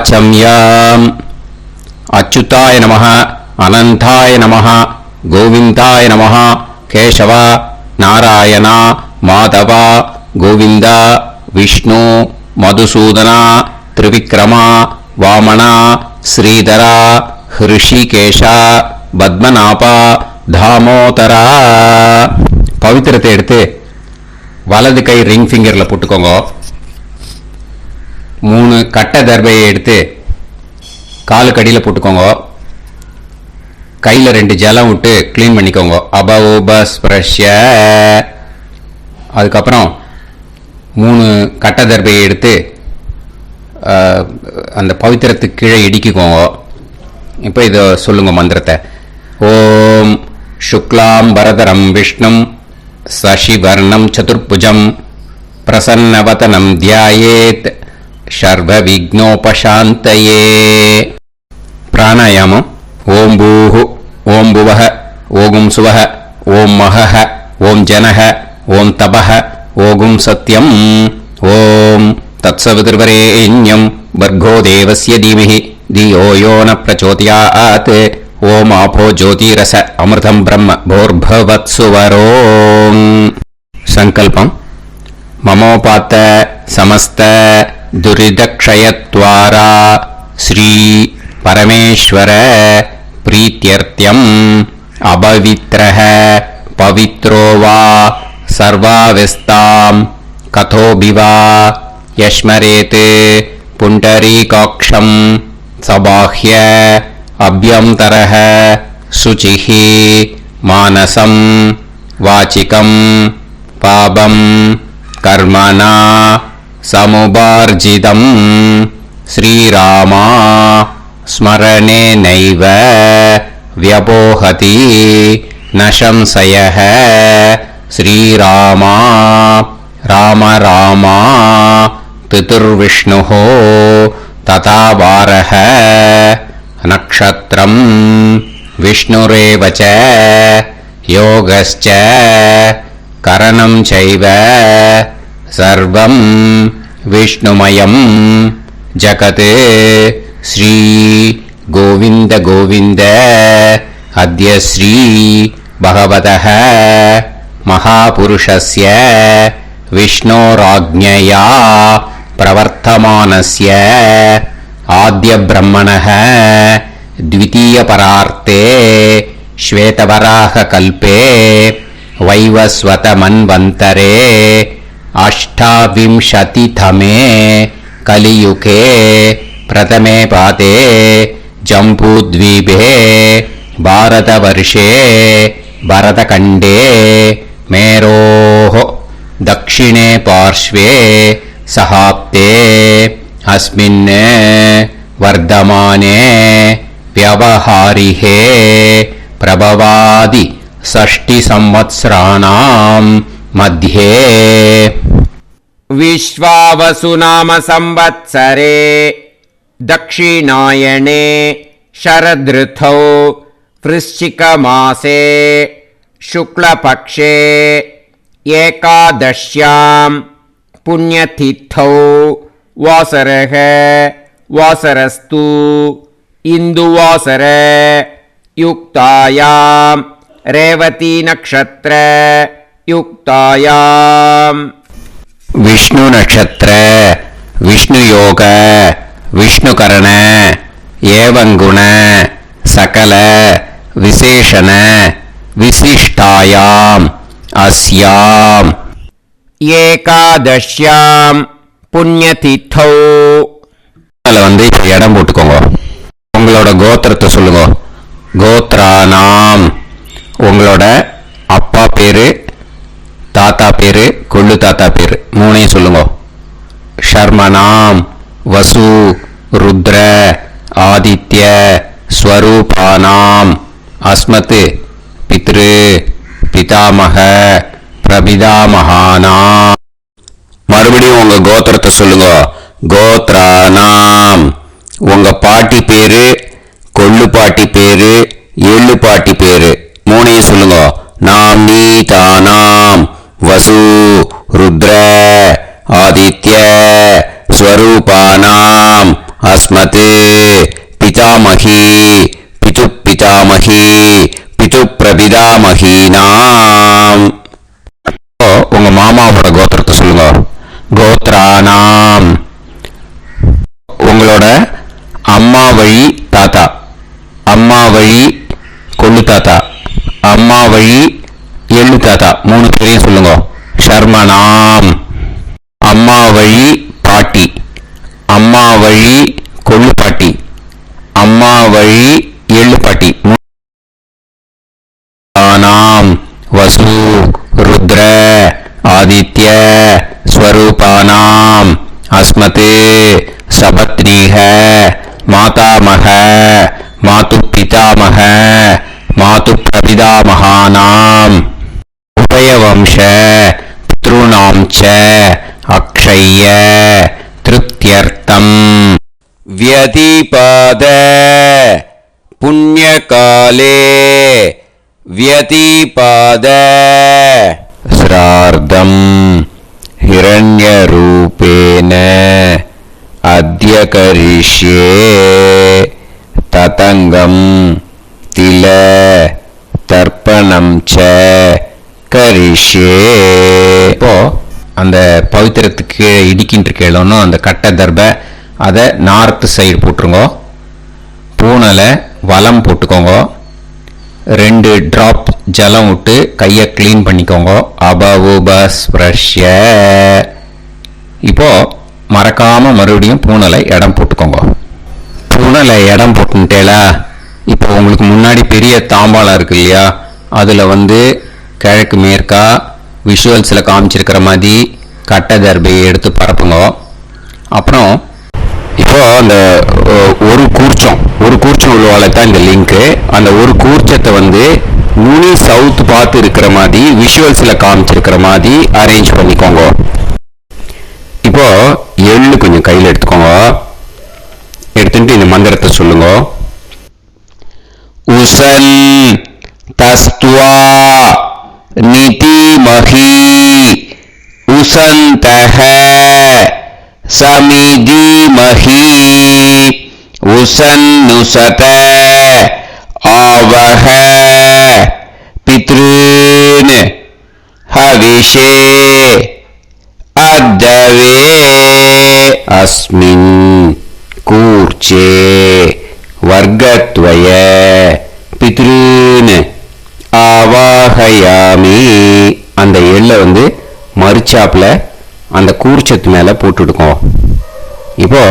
वाचम्याम् अच्युताय नमः अनंताय नमः गोविंदाय नमः केशव नारायण माधव गोविंद विष्णु मधुसूदन त्रिविक्रम वामन श्रीधर ऋषिकेश पद्मनाभ दामोदर पवित्रத்தை எடுத்து வலது கை ரிங் ஃபிங்கர்ல போட்டுக்கோங்க. 3 கட்ட தர்பையை எடுத்து காலுக்கடியில் போட்டுக்கோங்க. கையில் 2 ஜலம் விட்டு க்ளீன் பண்ணிக்கோங்க. அபௌபஸ்ப்ரஷ்ய. அதுக்கப்புறம் 3 கட்ட தர்பையை எடுத்து அந்த பவித்திரத்துக்கு கீழே இடிக்கிக்கோங்க. இப்போ இதை சொல்லுங்க மந்திரத்தை. ஓம் சுக்லாம் வரதரம் விஷ்ணும் சசிவர்ணம் சதுர்புஜம் பிரசன்னவதனம் தியாயேத் சர்வ விக்னோபசாந்தயே. பிராணாயாமம். ஓம் பூஹு ஓம் புவஹ ஓகும் சுவஹ ஓம் மஹஹ ஓம் ஜனஹ ஓம் தபஹ ஓகும் சத்யம் ஓம் தத்சவிதுர்வரேண்யம் வர்கோ தேவஸ்ய தீமஹி தியோ யோ ந பிரச்சோதயாத் ஓம் ஆபோ ஜோதிரச அமிர்தம் பிரம்ம போர்பவத்சுவரோம். சங்கல்பம். மமோபாத்த சமஸ்த துரிதக்ஷயத்வாரா ஸ்ரீ பரமேஸ்வர प्रीत्यर्थ्यम् अपवित्रः पवित्रो वा सर्वावस्थां कथोऽपि वा यस्मरेत् पुण्डरीकाक्षं सबाह्य अभ्यन्तरः शुचिः मानसं वाचिकं पापं कर्मणा समुपार्जितं श्रीरामा स्मरणेनैव व्यपोहति न संशयः. श्रीरामा राम राम पितुर्विष्णुः तथा वारः नक्षत्रं विष्णुरेव च योगश्च करणं चैव सर्वं विष्णुमयं जगत्. श्री गोविंद गोविंद अद्य श्री भगवतः महापुरुषस्य विष्णोराज्ञया प्रवर्तमानस्य आद्य ब्रह्मणः द्वितीयपरार्थे श्वेतवराह कल्पे वैवस्वत मन्वन्तरे अष्टाविंशतितमे कलियुगे प्रथमे पादे जम्बूद्वीपे भारतवर्षे भरतखण्डे मेरोः दक्षिणे पार्श्वे सहाब्दे अस्मिन् वर्धमाने व्यवहारिहे प्रभवादि षष्टिसंवत्सराणां मध्ये विश्वावसुनाम संवत्सरे दक्षिणायने शरदृतौ वृश्चिकमासे शुक्लपक्षे एकादश्यां पुण्यतिथौ वासरः वासरस्तु इन्दुवासर युक्तायां रेवती नक्षत्र युक्तायां विष्णु नक्षत्र विष्णु योग विष्णुकरण एवं गुण सकल विशेषण विशिष्टायाम अस्याम एकादश्याम पुण्यतिथौ. வந்து இப்ப இடம் போட்டுக்கோங்க. உங்களோட கோத்திரத்தை சொல்லுங்க. கோத்ரானாம். உங்களோட அப்பா பேரு, தாத்தா பேரு, கொள்ளு தாத்தா பேரு மூணையும் சொல்லுங்க. ஷர்மனாம் வசு ருத்ர ஆதித்ய ஸ்வரூபானாம் அஸ்மத் பித்ரு பிதாமக பிரபிதாமகானாம். மறுபடியும் உங்க கோத்திரத்தை சொல்லுங்க. கோத்ரானாம். உங்க பாட்டி பேரு, கொள்ளு பாட்டி பேரு, எள்ளு பாட்டி பேரு மூணையும் சொல்லுங்க. நாம் நீதானாம் வசு ருத்ர ஆதித்ய ஸ்வரூபானாம் அஸ்மத் அஸ்மத் பிதாமகி பிது பிதாமகி பிது பிரபிதாமகீனாம். உங்க மாமாவோட கோத்திரத்தை சொல்லுங்க. கோத்ரானாம். உங்களோட அம்மா வழி தாத்தா, அம்மா வழி கொள்ளு தாத்தா, அம்மா வழி எள்ளு தாத்தா, 3 பேரையும் சொல்லுங்க. ஷர்மனாம். அம்மா வழி பாட்டி, அம்மா வழி கொள்ளு பாட்டி, அம்மா வழி எள்ளு பாட்டி. நாம் வசு ருத்ர ஆதித்ய ஸ்வரூபானாம் அஸ்மத் சபத்னீஹ மாதாமக மாது பிதாமக மாது பிரபிதாமகானாம் உபயவம்ச பித்ருணாம் ச அக்ஷய்ய திருப்தியர்த்தம் வியதிபாத புண்ணியகாலே व्यतिपाद श्रार्धम् हिरण्यरूपेण अद्य करिष्ये ततङ्गम् तिल தர்ப்பணம் ச கரிஷ்யே. இப்போ அந்த பவித்திரத்துக்கு இடிக்கின்ற கேளோன்னு அந்த கட்டை தர்ப அதை நார்த் சைடு போட்டுருங்க. பூனலை வலம் போட்டுக்கோங்க. 2 டிராப் ஜலம் விட்டு கையை கிளீன் பண்ணிக்கோங்க. அபவுபஸ்ப்ரஷ்ய. இப்போ மறக்காம மறுபடியும் பூனலை இடம் போட்டுக்கோங்க. பூனலை இடம் போட்டுட்டேலா. இப்போ உங்களுக்கு முன்னாடி பெரிய தாம்பாளம் இருக்கு இல்லையா, அதில் கிழக்கு மேற்கா விஷுவல்ஸில் காமிச்சிருக்கிற மாதிரி கட்டை தர்பையை எடுத்து பரப்புங்க. அப்புறம் இப்போ அந்த ஒரு கூர்ச்சம் உள்ளவால தான் இந்த லிங்க்கு. அந்த ஒரு கூர்ச்சத்தை நுனி சவுத் பார்த்து இருக்கிற மாதிரி விஷுவல்ஸில் காமிச்சிருக்கிற மாதிரி அரேஞ்ச் பண்ணிக்கோங்க. இப்போ எள்ளு கொஞ்சம் கையில் எடுத்துக்கோங்க. எடுத்துட்டு இந்த மந்திரத்தை சொல்லுங்க. உசன் தஸ்துவா நிதிமஹி உசந்தஹ சமிதிமஹி உசன்னுசத ஆவஹ பித்ருன் ஹவிஷே அத்தவே அஸ்மின் கூர்ச்சே வர்க்கத்வய பித்ருன் ஆவாஹயாமி. அந்த எள்ளை மறுச்சாப்புல அந்த கூர்ச்சத்து மேல போட்டுடுங்க. இப்போ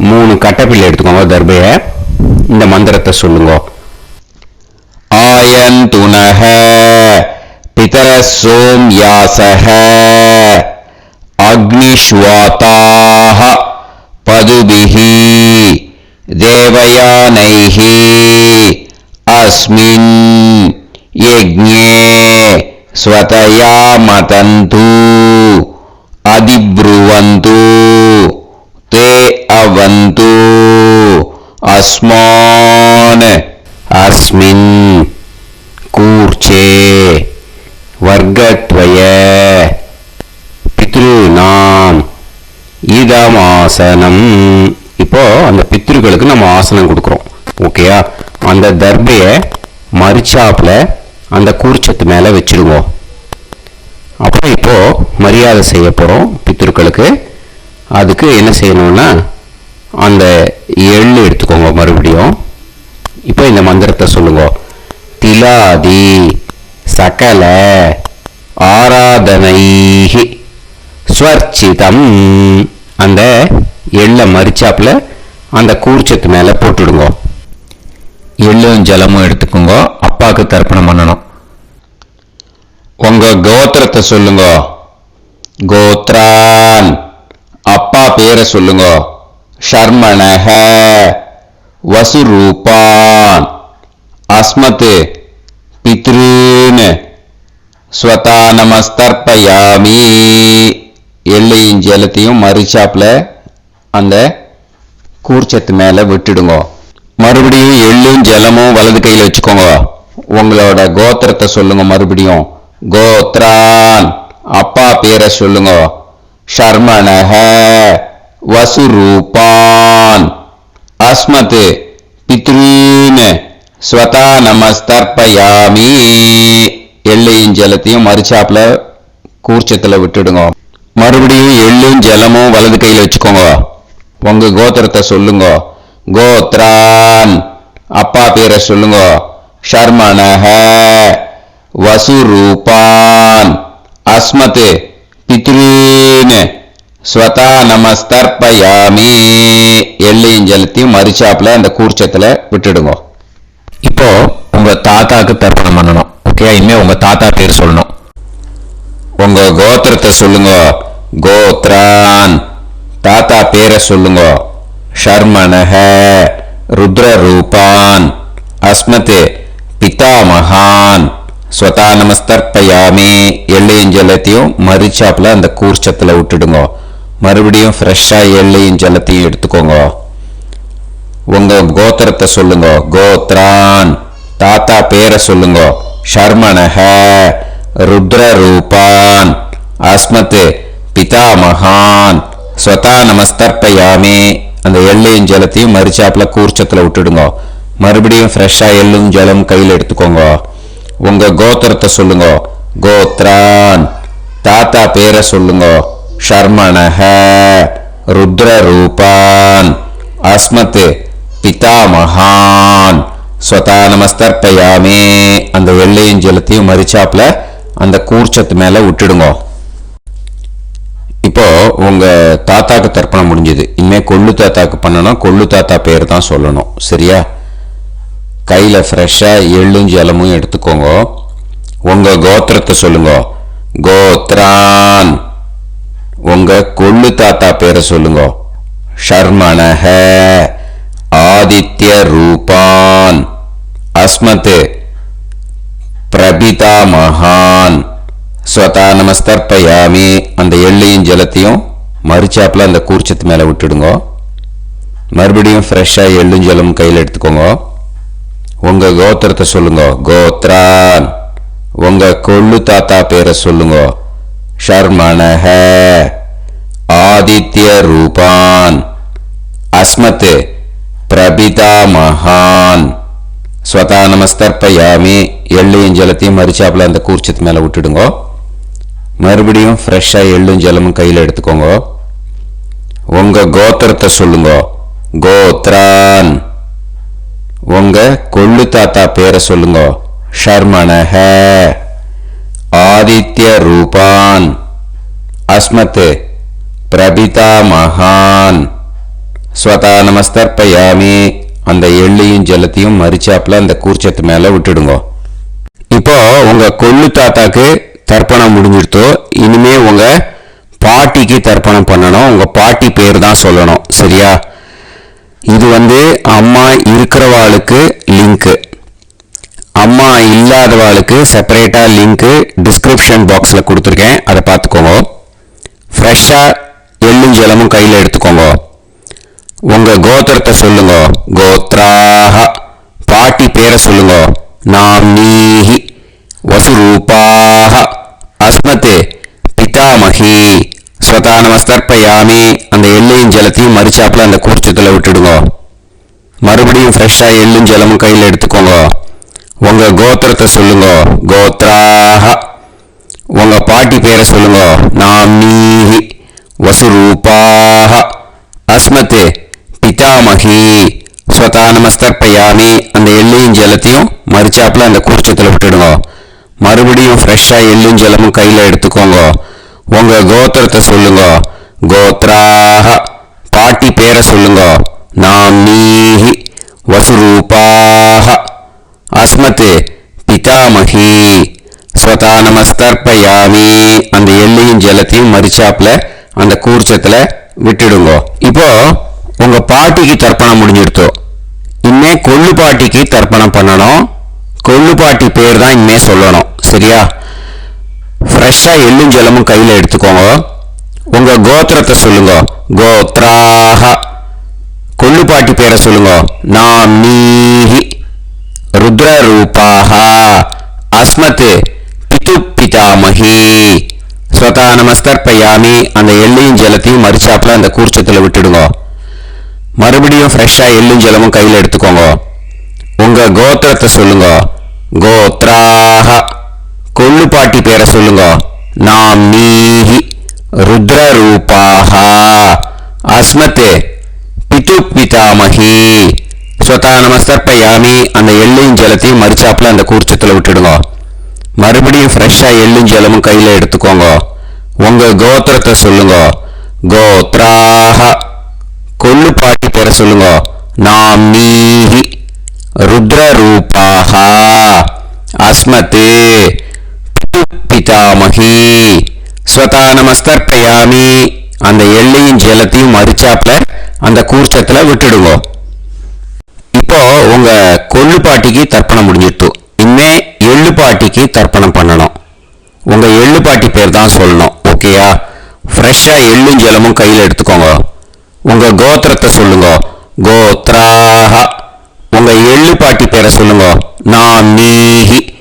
3 கட்டப்பிள்ளை எடுத்துக்கோங்க. தர்பைய இந்த மந்திரத்தை சொல்லுங்க. ஆயந்துனஹ பிதர சோம்யாசஹ அக்னிஷ்வாதாஹ பதுபிஹி தேவயானைஹி அஸ்மின் யஜ்ஞே ஸ்வதயா மதந்து அதிப்ருவந்து தே அவது அஸ்மான் அஸ்மின் கூர்ச்சே வர்க்கத்வய பித்ருநாம் இதமாசனம். இப்போ அந்த பித்ருக்களுக்கு நம்ம ஆசனம் கொடுக்குறோம். ஓகேயா? அந்த தர்பையை மறுச்சாப்புல அந்த கூர்ச்சத்து மேல வச்சிருவோம். அப்புறம் இப்போ மரியாதை செய்ய போறோம் பித்ருக்களுக்கு. அதுக்கு என்ன செய்யணும்னா அந்த எள்ளு எடுத்துக்கோங்க மறுபடியும். இப்போ இந்த மந்திரத்தை சொல்லுங்க. திலாதி சகல ஆராதனைஹி ஸ்வர்ச்சிதம். அந்த எள்ளை மரிச்சாப்புல அந்த கூர்ச்சத்து மேல போட்டுடுங்க. எள்ளும் ஜலமும் எடுத்துக்கோங்க. அப்பாவுக்கு தர்ப்பணம் பண்ணணும். உங்க கோத்திரத்தை சொல்லுங்க. கோத்ரான். அப்பா பேரை சொல்லுங்க. ஷர்மணஹ வசுரூபான் அஸ்மத் பித்ருன் ஸ்வதா நமஸ்தர்ப்பயாமி. எள்ளையும் ஜலத்தையும் மறுச்சாப்புல அந்த கூர்ச்சத்து மேல விட்டுடுங்க. மறுபடியும் எள்ளும் ஜலமும் வலது கையில் வச்சுக்கோங்க. உங்களோட கோத்திரத்தை சொல்லுங்க. மறுபடியும் கோத்ரான். அப்பா பேரை சொல்லுங்க. ஷர்மணஹ வசுரூபான் அஸ்மத் பித்ரூன் ஸ்வதா நமஸ்தர்ப்பயாமி. எள்ளையும் ஜலத்தையும் மறுச்சாப்புல கூர்ச்சத்துல விட்டுடுங்க. மறுபடியும் எள்ளும் ஜலமும் வலது கையில் வச்சுக்கோங்க. உங்க கோத்திரத்தை சொல்லுங்க. கோத்ரான் அப்பா பேரை சொல்லுங்க. ஷர்மணஹ வசுரூபான் அஸ்மத் பித்ரூன் ஸ்வதா நமஸ்தர்ப்பயாமி. எள்ளையும் ஜலத்தையும் மறுச்சாப்புல அந்த கூர்ச்சத்துல விட்டுடுங்க. இப்போ உங்க தாத்தாக்கு தர்ப்பணம் பண்ணணும். ஓகே, இனிமே உங்க தாத்தா பேர் சொல்லணும். உங்க கோத்திரத்தை சொல்லுங்க. கோத்ரான் தாத்தா பேரை சொல்லுங்க. ஷர்மணஹ ருத்ரரூபான் அஸ்மத் பிதாமகான் ஸ்வதா நமஸ்தர்ப்பயாமி. எள்ளையும் ஜலத்தையும் மறுச்சாப்புல அந்த கூர்ச்சத்துல விட்டுடுங்க. மறுபடியும் ஃப்ரெஷ்ஷா எள்ளையும் ஜலத்தையும் எடுத்துக்கோங்க. உங்க கோத்திரத்தை சொல்லுங்க. கோத்ரான் தாத்தா பேரை சொல்லுங்க. ஷர்மணஹ ருத்ரரூபான் அஸ்மத் பிதாமகான் ஸ்வதா நமஸ்தர்ப்பயாமி. அந்த எள்ளையும் ஜலத்தையும் மறுச்சாப்புல கூர்ச்சத்துல விட்டுடுங்க. மறுபடியும் ஃப்ரெஷ்ஷா எள்ளும் ஜலம் கையில் எடுத்துக்கோங்க. உங்க கோத்திரத்தை சொல்லுங்க. கோத்ரான் தாத்தா பேரை சொல்லுங்க. ஷர்மணஹ ருத்ரரூபான் அஸ்மத் பிதாமகான் ஸ்வதா நமஸ்தர்ப்பயாமி. அந்த எள்ளையும் ஜலத்தையும் மறுச்சாப்புல அந்த கூர்ச்சத்து மேல விட்டுடுங்க. இப்போ உங்க தாத்தாக்கு தர்ப்பணம் முடிஞ்சது. இனிமே கொள்ளு தாத்தாக்கு பண்ணணும். கொள்ளு தாத்தா பேர் தான் சொல்லணும். சரியா? கையில ஃப்ரெஷ்ஷா எள்ளும் ஜலமும் எடுத்துக்கோங்க. உங்க கோத்திரத்தை சொல்லுங்க. கோத்ரான் உங்க கொள்ளு தாத்தா பேரை சொல்லுங்க. ஷர்மணஹ ஆதித்ய ரூபான் அஸ்மத் பிரபிதாமகான் ஸ்வதா நமஸ்தர்ப்பயாமி. அந்த எள்ளையும் ஜலத்தையும் மறுச்சாப்புல அந்த கூர்ச்சத்து மேல விட்டுடுங்க. மறுபடியும் ஃப்ரெஷ்ஷா எள்ளும் ஜலம் கையில் எடுத்துக்கோங்க. உங்க கோத்திரத்தை சொல்லுங்க. கோத்ரான் உங்க கொள்ளு தாத்தா பேரை சொல்லுங்க. ஷர்மணஹ ஆதித்ய ரூபான் அஸ்மத் பிரபிதாமகான் ஸ்வதா நமஸ்தர்ப்பயாமி. எள்ளையும் ஜலத்தையும் மறுச்சாப்புல அந்த கூர்ச்சத்து மேல விட்டுடுங்க. மறுபடியும் ஃப்ரெஷ்ஷா எள்ளும் ஜலமும் கையில் எடுத்துக்கோங்க. உங்க கோத்திரத்தை சொல்லுங்க. கோத்ரான் உங்க கொள்ளு தாத்தா பேரை சொல்லுங்க. ஷர்மணஹ ஆதித்ய ரூபான் அஸ்மத் பிரபிதாமகான் ஸ்வதா நமஸ்தர்ப்பயாமி. அந்த எள்ளையும் ஜலத்தையும் மறுச்சாப்புல அந்த கூர்ச்சத்து மேல விட்டுடுங்க. இப்போ உங்க கொள்ளு தாத்தாக்கு தர்ப்பணம் முடிஞ்சிருத்தோ. இனிமே உங்க பாட்டிக்கு தர்ப்பணம் பண்ணணும். உங்க பாட்டி பேர் தான் சொல்லணும். சரியா? இது அம்மா இருக்கிறவாளுக்கு லிங்க், அம்மா இல்லாதவாளுக்கு செப்பரேட்டா லிங்க் டிஸ்கிரிப்ஷன் பாக்ஸ்ல கொடுத்துருக்கேன். அதை பார்த்துக்கோங்க. ஃப்ரெஷ்ஷா எள்ளும் ஜலமும் கையில் எடுத்துக்கோங்க. உங்க கோத்திரத்தை சொல்லுங்க. கோத்ராஹ பாட்டி பேரை சொல்லுங்க. நாம்னீஹி வசுரூபாஹ அஸ்மத் பிதாமகி ஸ்வதா நமஸ்தர்ப்பயாமி. அந்த எள்ளையும் ஜலத்தையும் மறுச்சாப்புல அந்த கூர்ச்சத்துல விட்டுடுங்க. மறுபடியும் ஃப்ரெஷ்ஷா எள்ளும் ஜலமும் கையில் எடுத்துக்கோங்க. உங்க கோத்திரத்தை சொல்லுங்க. கோத்ராஹ உங்க பாட்டி பேரை சொல்லுங்க. நாம்னீஹி வசுரூபாஹ அஸ்மத் பிதாமகி ஸ்வதா நமஸ்தர்ப்பயாமி. அந்த எள்ளையும் ஜலத்தையும் மறுச்சாப்புல அந்த கூர்ச்சத்துல விட்டுடுங்க. மறுபடியும் ஃப்ரெஷ்ஷா எள்ளும் ஜலமும் கையில எடுத்துக்கோங்க. உங்க கோத்திரத்தை சொல்லுங்க. கோத்ராஹ பாட்டி பேரை சொல்லுங்க. நாம்னீஹி வசுரூபாஹ அஸ்மத் பிதாமகி ஸ்வதா நமஸ்தர்ப்பயாமி. அந்த எள்ளையும் ஜலத்தையும் மறுச்சாப்புல அந்த கூர்ச்சத்துல விட்டுடுங்க. இப்போ உங்க பாட்டிக்கு தர்ப்பணம் முடிஞ்சிடுத்தோ. இனிமே கொள்ளு பாட்டிக்கு தர்ப்பணம் பண்ணணும். கொள்ளு பாட்டி பேர் தான் இனிமே சொல்லணும். சரியா? ஃப்ரெஷ்ஷா எள்ளும் ஜலமும் கையில எடுத்துக்கோங்க. உங்க கோத்திரத்தை சொல்லுங்க. கோத்ராஹ கொள்ளு பாட்டி பேரை சொல்லுங்க. நாம்னீஹி ருத்ரரூபாஹ அஸ்மத் பிதாமகி ஸ்வதா நமஸ்தர்ப்பயாமி. அந்த எள்ளையும் ஜலத்தையும் மறுச்சாப்புல அந்த கூர்ச்சத்துல விட்டுடுங்க. மறுபடியும் ஃப்ரெஷ்ஷா எள்ளும் ஜலமும் கையில் எடுத்துக்கோங்க. உங்க கோத்திரத்தை சொல்லுங்க. கோத்ராஹ. கொள்ளுப்பாட்டி பேரை சொல்லுங்க. நாம்னீஹி ருத்ரரூபாஹ. அஸ்மத் பிது பிதாமகி. ஸ்வதா நமஸ்தர்ப்பயாமி. அந்த எள்ளையும் ஜலத்தையும் மறிச்சாப்புல அந்த கூர்ச்சத்தில் விட்டுடுங்க. மறுபடியும் ஃப்ரெஷ்ஷா எள்ளும் ஜலமும் கையில் எடுத்துக்கோங்க. உங்க கோத்திரத்தை சொல்லுங்க. கோத்ராஹ. கொள்ளுப்பாட்டி பேரை சொல்லுங்க. நாம்னீஹி ருத்ரரூபாஹ. அஸ்மத் பிதாமகி. ஸ்வதா நமஸ்தர்ப்பயாமி. அந்த எள்ளையும் ஜலத்தையும் மறிச்சாப்புல அந்த கூர்ச்சத்துல விட்டுடுங்க. இப்போ உங்க கொள்ளுப்பாட்டிக்கு தர்ப்பணம் முடிஞ்சிட்டு இனிமே எள்ளுப்பாட்டிக்கு தர்ப்பணம் பண்ணணும். உங்க எள்ளுப்பாட்டி பேர் தான் சொல்லணும். ஓகேயா? ஃப்ரெஷ்ஷா எள்ளும் ஜலமும் கையில் எடுத்துக்கோங்க. உங்க கோத்திரத்தை சொல்லுங்க. கோத்ராஹ. உங்க எள்ளுப்பாட்டி பேரை சொல்லுங்க. நாம்னீஹி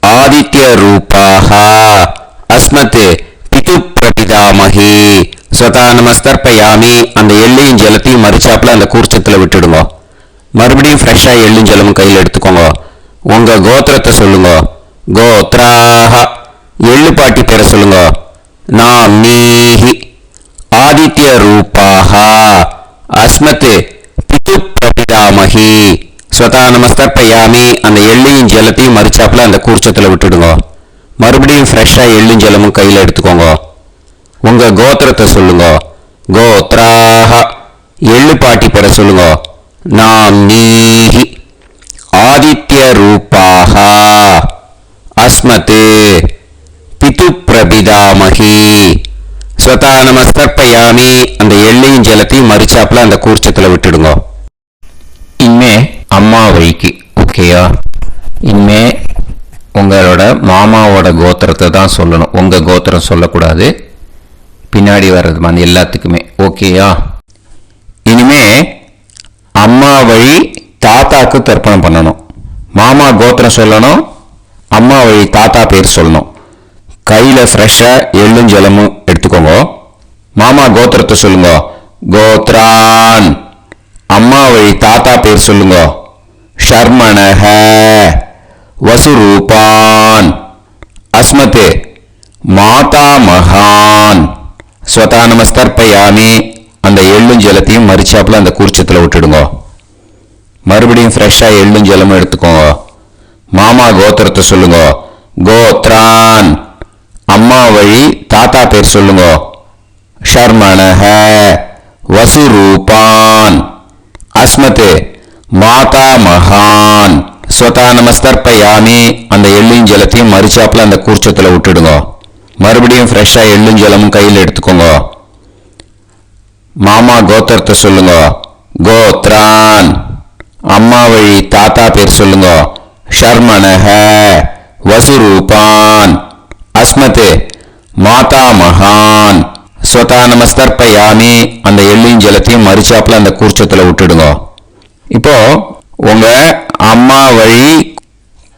ஆதித்ய ரூபாஹ. அஸ்மத் பிது பிரபிதாமகி. ஸ்வதா நமஸ்தர்ப்பயாமி. அந்த எள்ளையும் ஜலத்தையும் மறிச்சாப்புல அந்த கூர்ச்சத்துல விட்டுடுங்க. மறுபடியும் ஃப்ரெஷ்ஷா எள்ளும் ஜலமும் கையில் எடுத்துக்கோங்க. உங்க கோத்திரத்தை சொல்லுங்க. கோத்ராஹ. எள்ளுப்பாட்டி பேரை சொல்லுங்க. நாம்னீஹி ஆதித்ய ரூபாஹ. அஸ்மத் பிது பிரபிதாமகி. ஸ்வதா நமஸ்தர்ப்பயாமி. அந்த எள்ளையும் ஜலத்தையும் மறிச்சாப்புல அந்த கூர்ச்சத்தில் விட்டுடுங்க. மறுபடியும் ஃப்ரெஷ்ஷா எள்ளும் ஜலமும் கையில் எடுத்துக்கோங்க. உங்க கோத்திரத்தை சொல்லுங்க. கோத்ராஹ. எள்ளுப்பாட்டி பேரை சொல்லுங்க. நாம்னீஹி ஆதித்ய ரூபாஹ. அஸ்மத் பிது பிரபிதாமகி. ஸ்வதா நமஸ்தர்ப்பயாமி. அந்த எள்ளையும் ஜலத்தையும் மறிச்சாப்புல அந்த கூர்ச்சத்தில் விட்டுடுங்க. இனிமே அம்மா வழிக்கு. ஓகேயா? இனிமே உங்களோட மாமாவோட கோத்திரத்தை தான் சொல்லணும். உங்க கோத்திரம் சொல்லக்கூடாது. பின்னாடி வர்றது மாதிரி எல்லாத்துக்குமே. ஓகேயா? இனிமே அம்மா வழி தாத்தாக்கு தர்ப்பணம் பண்ணணும். மாமா கோத்திரம் சொல்லணும். அம்மா வழி தாத்தா பேர் சொல்லணும். கையில் ஃப்ரெஷ்ஷாக எள்ளும் ஜலமும் எடுத்துக்கோங்க. மாமா கோத்திரத்தை சொல்லுங்க. கோத்ரான். அம்மா வழி தாத்தா பேர் சொல்லுங்க. ஷர்மணஹ வசுரூபான். அஸ்மத் மாதா மகான். ஸ்வதா நமஸ்தர்ப்பயாமி. அந்த எள்ளும் ஜலத்தையும் மறிச்சாப்புல அந்த கூர்ச்சத்தில் விட்டுடுங்க. மறுபடியும் ஃப்ரெஷ்ஷாக எள்ளும் ஜலமும் எடுத்துக்கோங்க. மாமா கோத்திரத்தை சொல்லுங்க. கோத்ரான். அம்மா வழி தாத்தா பேர் சொல்லுங்க. ஷர்மணஹ வசுரூபான். அஸ்மத் மாதா மகான். ஸ்வதா நமஸ்தர்ப்பயாமி. அந்த எள்ளும் ஜலத்தையும் மறிச்சாப்புல அந்த கூர்ச்சத்தில் விட்டுடுங்க. மறுபடியும் ஃப்ரெஷ்ஷாக எள்ளும் ஜலமும் கையில் எடுத்துக்கோங்க. மாமா கோத்திரத்தை சொல்லுங்க. கோத்ரான். அம்மா வழி தாத்தா பேர் சொல்லுங்க. ஷர்மணஹ வசுரூபான். அஸ்மத் மாதா மகான். ஸ்வதா நமஸ்தர்ப்பயாமி. அந்த எள்ளையும் ஜலத்தையும் மறிச்சாப்புல அந்த கூர்ச்சத்தில் விட்டுடுங்க. இப்போ உங்க அம்மா வழி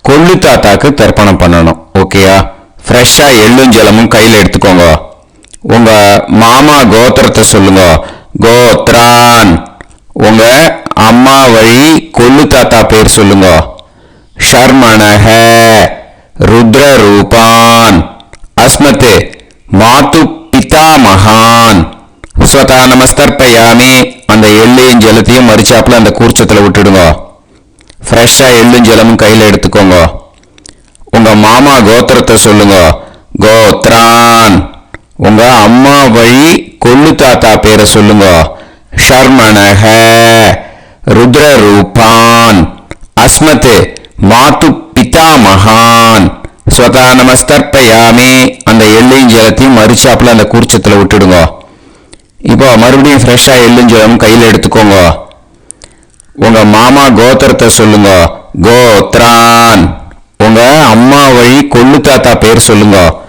கொள்ளு தாத்தாக்கு தர்ப்பணம் பண்ணணும். ஓகேயா? ஃப்ரெஷ்ஷா எள்ளும் ஜலமும் கையில் எடுத்துக்கோங்க. உங்க மாமா கோத்திரத்தை சொல்லுங்க. கோத்ரான். உங்க அம்மா வழி கொள்ளு தாத்தா பேர் சொல்லுங்க. ஷர்மணஹ ருத்ரரூபான். அஸ்மத் மாது பிதா மகான். ஸ்வதா நமஸ்தர்ப்பயாமி. அந்த எள்ளையும் ஜலத்தையும் மறிச்சாப்புல அந்த கூர்ச்சத்தில் விட்டுடுங்க. ஃப்ரெஷ்ஷா எள்ளும் ஜலமும் கையில் எடுத்துக்கோங்க. உங்க மாமா கோத்திரத்தை சொல்லுங்க. கோத்ரான். உங்க அம்மா வழி கொள்ளு தாத்தா பேரை சொல்லுங்க. ஷர்மணஹ ருத்ரரூபான். அஸ்மத் மாது பிதா மகான். ஸ்வதா நமஸ்தர்ப்பயாமி. அந்த எள்ளையும் ஜலத்தையும் மறிச்சாப்புல அந்த கூர்ச்சத்தில் விட்டுடுங்க. இப்போ மறுபடியும் ஃப்ரெஷ்ஷா எள்ளும் ஜலம் கையில் எடுத்துக்கோங்க. உங்க மாமா கோத்திரத்தை சொல்லுங்க. கோத்ரான். உங்க அம்மா வழி கொள்ளு தாத்தா பேர் சொல்லுங்க.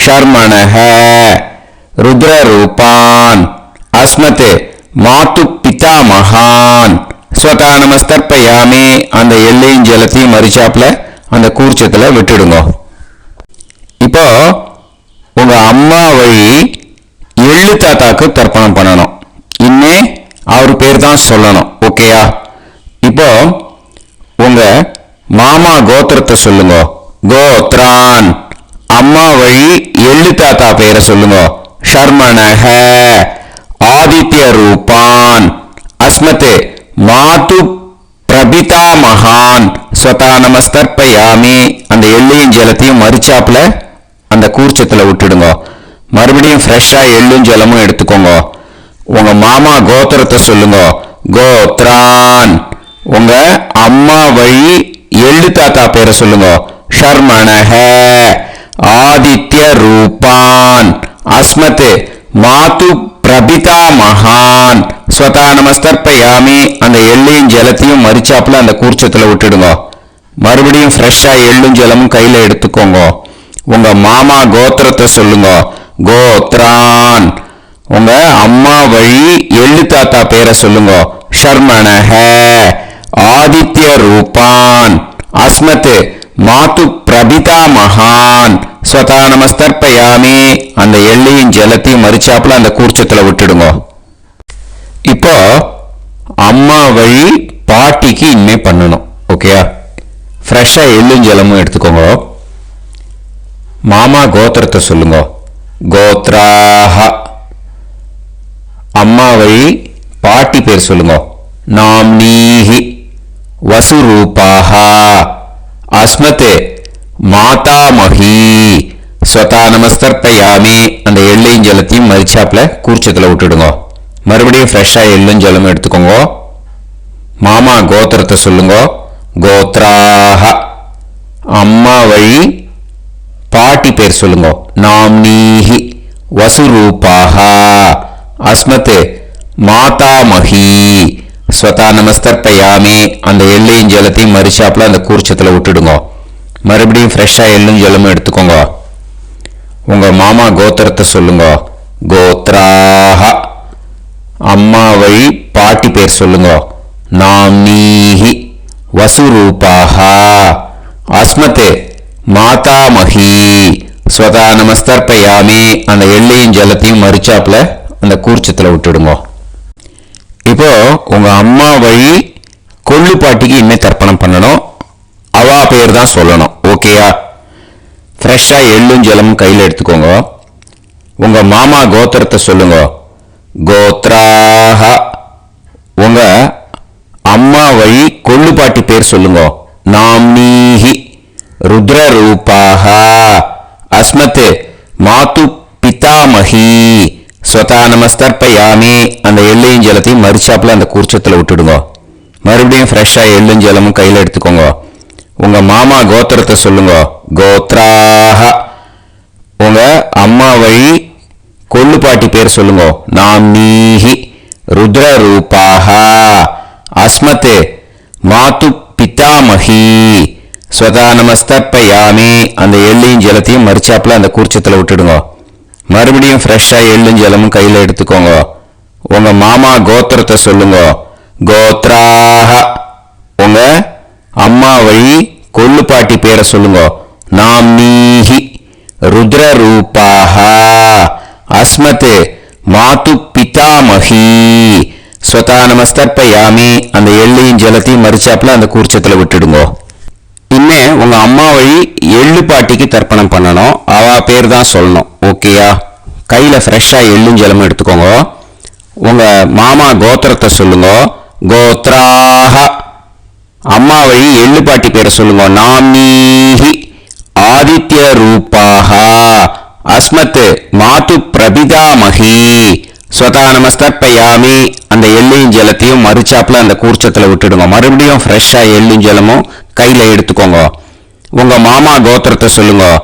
ஷர்மணஹ ருத்ரரூபான். அஸ்மத் மாது பிதா மகான். ஸ்வதா நமஸ்தர்ப்பயாமி. அந்த எள்ளையும் ஜலத்தையும் மறிச்சாப்புல அந்த கூர்ச்சத்தில் விட்டுடுங்க. இப்போ உங்க அம்மா வழி எள்ளு தாத்தாக்கு தர்ப்பணம் பண்ணணும். இன்னே அவர் பேர் தான் சொல்லணும். ஓகேயா? இப்போ உங்க மாமா கோத்திரத்தை சொல்லுங்க. கோத்ரான். அம்மா வழி எள்ளு தாத்தா பேரை சொல்லுங்க. ஷர்மணஹ. ஆதித்ய ரூபான். அஸ்மத் மாது பிரபிதா மகான். ஸ்வதா நமஸ்தர்ப்பயாமி. அந்த எள்ளையும் ஜலத்தையும் மறிச்சாப்புல அந்த கூர்ச்சத்துல விட்டுடுங்க. மறுபடியும் ஃப்ரெஷ்ஷா எள்ளும் ஜலமும் எடுத்துக்கோங்க. உங்க மாமா கோத்திரத்தை சொல்லுங்க. கோத்ரான். உங்க அம்மா வழி எள்ளு தாத்தா பேரை சொல்லுங்க. ஷர்மணஹ. ஆதித்ய ரூபான். அஸ்மத் மாது பிரபிதா மகான். ஸ்வதா நமஸ்தர்ப்பயாமி. அந்த எள்ளையும் ஜலத்தையும் மறிச்சாப்புல அந்த கூர்ச்சத்துல விட்டுடுங்க. மறுபடியும் ஃப்ரெஷ்ஷா எள்ளும் ஜலமும் கையில எடுத்துக்கோங்க. உங்க மாமா கோத்திரத்தை சொல்லுங்க. கோத்ரான். உங்க அம்மா வழி எள்ளு தாத்தா பேரை சொல்லுங்க. ஷர்மணஹ. ஆதித்ய ரூபான். அஸ்மத் மாது பிரபிதா மகான். ஸ்வதா நமஸ்தர்ப்பயாமி. அந்த எள்ளையும் ஜலத்தையும் மறிச்சாப்புல அந்த கூர்ச்சத்துல விட்டுடுங்க. இப்போ அம்மா வழி பாட்டிக்கு இனிமே பண்ணணும். ஓகேயா? ஃப்ரெஷ்ஷா எள்ளும் ஜலமும் எடுத்துக்கோங்க. மாமா கோத்திரத்தை சொல்லுங்க. கோத்ராஹ. அம்மா வழி பாட்டி பேர் சொல்லுங்க. நாம்னீஹி. வசுரூபாஹ. அஸ்மத் மாதாமஹி. ஸ்வதா நமஸ்தர்ப்பயாமி. அந்த எள்ளையும் ஜலத்தையும் மறிச்சாப்புல கூர்ச்சத்துல விட்டுடுங்க. மறுபடியும் ஃப்ரெஷ்ஷா எள்ளும் ஜலமும் எடுத்துக்கோங்க. மாமா கோத்திரத்தை சொல்லுங்க. கோத்ராஹ. அம்மா வழி பாட்டி பேர் சொல்லுங்க. நாம்னீஹி. வசுரூபாஹ. அஸ்மத் மாதாமஹி. ஸ்வதா நமஸ்தர்ப்பயாமி. அந்த எள்ளையும் ஜலத்தையும் மறிச்சாப்புல அந்த கூர்ச்சத்துல விட்டுடுங்க. மறுபடியும் ஃப்ரெஷ்ஷா எள்ளும் ஜலமும் எடுத்துக்கோங்க. உங்க மாமா கோத்திரத்தை சொல்லுங்க. கோத்ராஹ. அம்மா வழி பாட்டி பேர் சொல்லுங்க. நாம்னீஹி. வசுரூபாஹ. அஸ்மத் மாதாமஹி. ஸ்வதா நமஸ்தர்ப்பயாமி. அந்த எள்ளையும் ஜலத்தையும் மறிச்சாப்புல அந்த கூர்ச்சத்துல விட்டுடுங்க. இப்போ உங்க அம்மா வழி கொள்ளு பாட்டிக்கு இனிமே தர்ப்பணம் பண்ணணும். அவா பேர் தான் சொல்லணும். ஓகேயா? ஃப்ரெஷ்ஷா எள்ளும் ஜலமும் கையில் எடுத்துக்கோங்க. உங்க மாமா கோத்திரத்தை சொல்லுங்க. கோத்ராஹ. உங்க அம்மா வழி கொள்ளு பாட்டி பேர் சொல்லுங்க. நாம்னீஹி. ருத்ரரூபாஹ. அஸ்மத் மாது பிதாமஹி. ஸ்வதா நமஸ்தர்ப்பயாமி. அந்த எள்ளையும் ஜலத்தையும் மறிச்சாப்புல அந்த கூர்ச்சத்துல விட்டுடுங்க. மறுபடியும் ஃப்ரெஷ்ஷா எள்ளும் ஜலமும் கையில் எடுத்துக்கோங்க. உங்க மாமா கோத்திரத்தை சொல்லுங்க. கோத்ராஹ. உங்க அம்மா வழி கொள்ளு பாட்டி பேர் சொல்லுங்க. நாம்னீஹி. ருத்ரரூபாஹ. அஸ்மத் மாது பிதாமஹி. ஸ்வதா நமஸ்தர்ப்பயாமி. அந்த எள்ளையும் ஜலத்தையும் மறிச்சாப்புல அந்த கூர்ச்சத்துல விட்டுடுங்க. மறுபடியும் ஃப்ரெஷ்ஷா எள்ளும் ஜலமும் கையில எடுத்துக்கோங்க. உங்க மாமா கோத்திரத்தை சொல்லுங்க. கோத்ராஹ. உங்க அம்மா வழி கொள்ளு பாட்டி பேரை சொல்லுங்க. நாம்னீஹி. ருத்ரரூபாஹ. அஸ்மத் மாது பிதாமஹி. ஸ்வதா நமஸ்தர்ப்பயாமி. அந்த எள்ளையும் ஜலத்தையும் மறிச்சாப்புல அந்த கூர்ச்சத்துல விட்டுடுங்க. இனிமே உங்க அம்மா வழி எள்ளு பாட்டிக்கு தர்ப்பணம் பண்ணணும். அவ பேர் தான் சொல்லணும். ஓகேயா? கையில ஃப்ரெஷ்ஷா எள்ளும் ஜலமும் எடுத்துக்கோங்க. உங்க மாமா கோத்திரத்தை சொல்லுங்க. கோத்ராஹ. அம்மா வழி எள்ளு பாட்டி பேரை சொல்லுங்க. நாம்னீஹி. ஆதித்ய ரூபாஹ. அஸ்மத் மாது பிரபிதாமஹி. ஸ்வதா நமஸ்தர்ப்பயாமி. அந்த எள்ளையும் ஜலத்தையும் மறிச்சாப்புல அந்த கூர்ச்சத்துல விட்டுடுங்க. மறுபடியும் ஃப்ரெஷ்ஷா எள்ளும் ஜலமும் கையில எடுத்துக்கோங்க. உங்க மாமா கோத்திரத்தை சொல்லுங்க.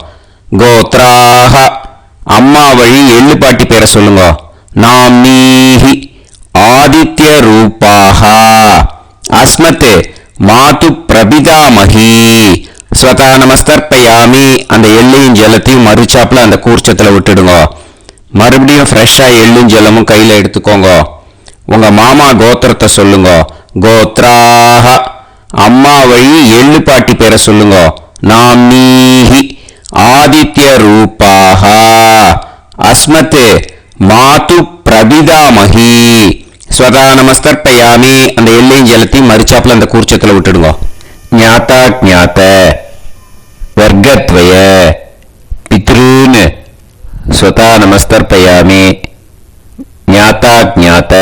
கோத்ராஹ. அம்மா வழி எள்ளு பாட்டி பேரை சொல்லுங்க. நாம்னீஹி. ஆதித்ய ரூபாஹ. அஸ்மத் மாது பிரபிதாமஹி. ஸ்வதா நமஸ்தர்ப்பயாமி. அந்த எள்ளையும் ஜலத்தையும் மறிச்சாப்புல அந்த கூர்ச்சத்துல விட்டுடுங்க. மறுபடியும் ஃப்ரெஷ்ஷா எள்ளும் ஜலமும் கையில எடுத்துக்கோங்க. உங்க மாமா கோத்திரத்தை சொல்லுங்க. கோத்ராஹ. அம்மா வழி எள்ளு பாட்டி பேரை சொல்லுங்க. நாம்னீஹி. ஆதித்ய ரூபாஹ. அஸ்மத் மாது பிரபிதாமஹி. ஸ்வதா நமஸ்தர்ப்பயாமி. அந்த எல்லையும் ஜலத்தையும் மறிச்சாப்புல அந்த கூர்ச்சத்தில் விட்டுடுங்க. ஞாத்தா ஜாத்த வர்க்கத்வய பித்ருன்னு ஸ்வதா நமஸ்தர்ப்பயாமி. ஞாத்தா ஜாத்த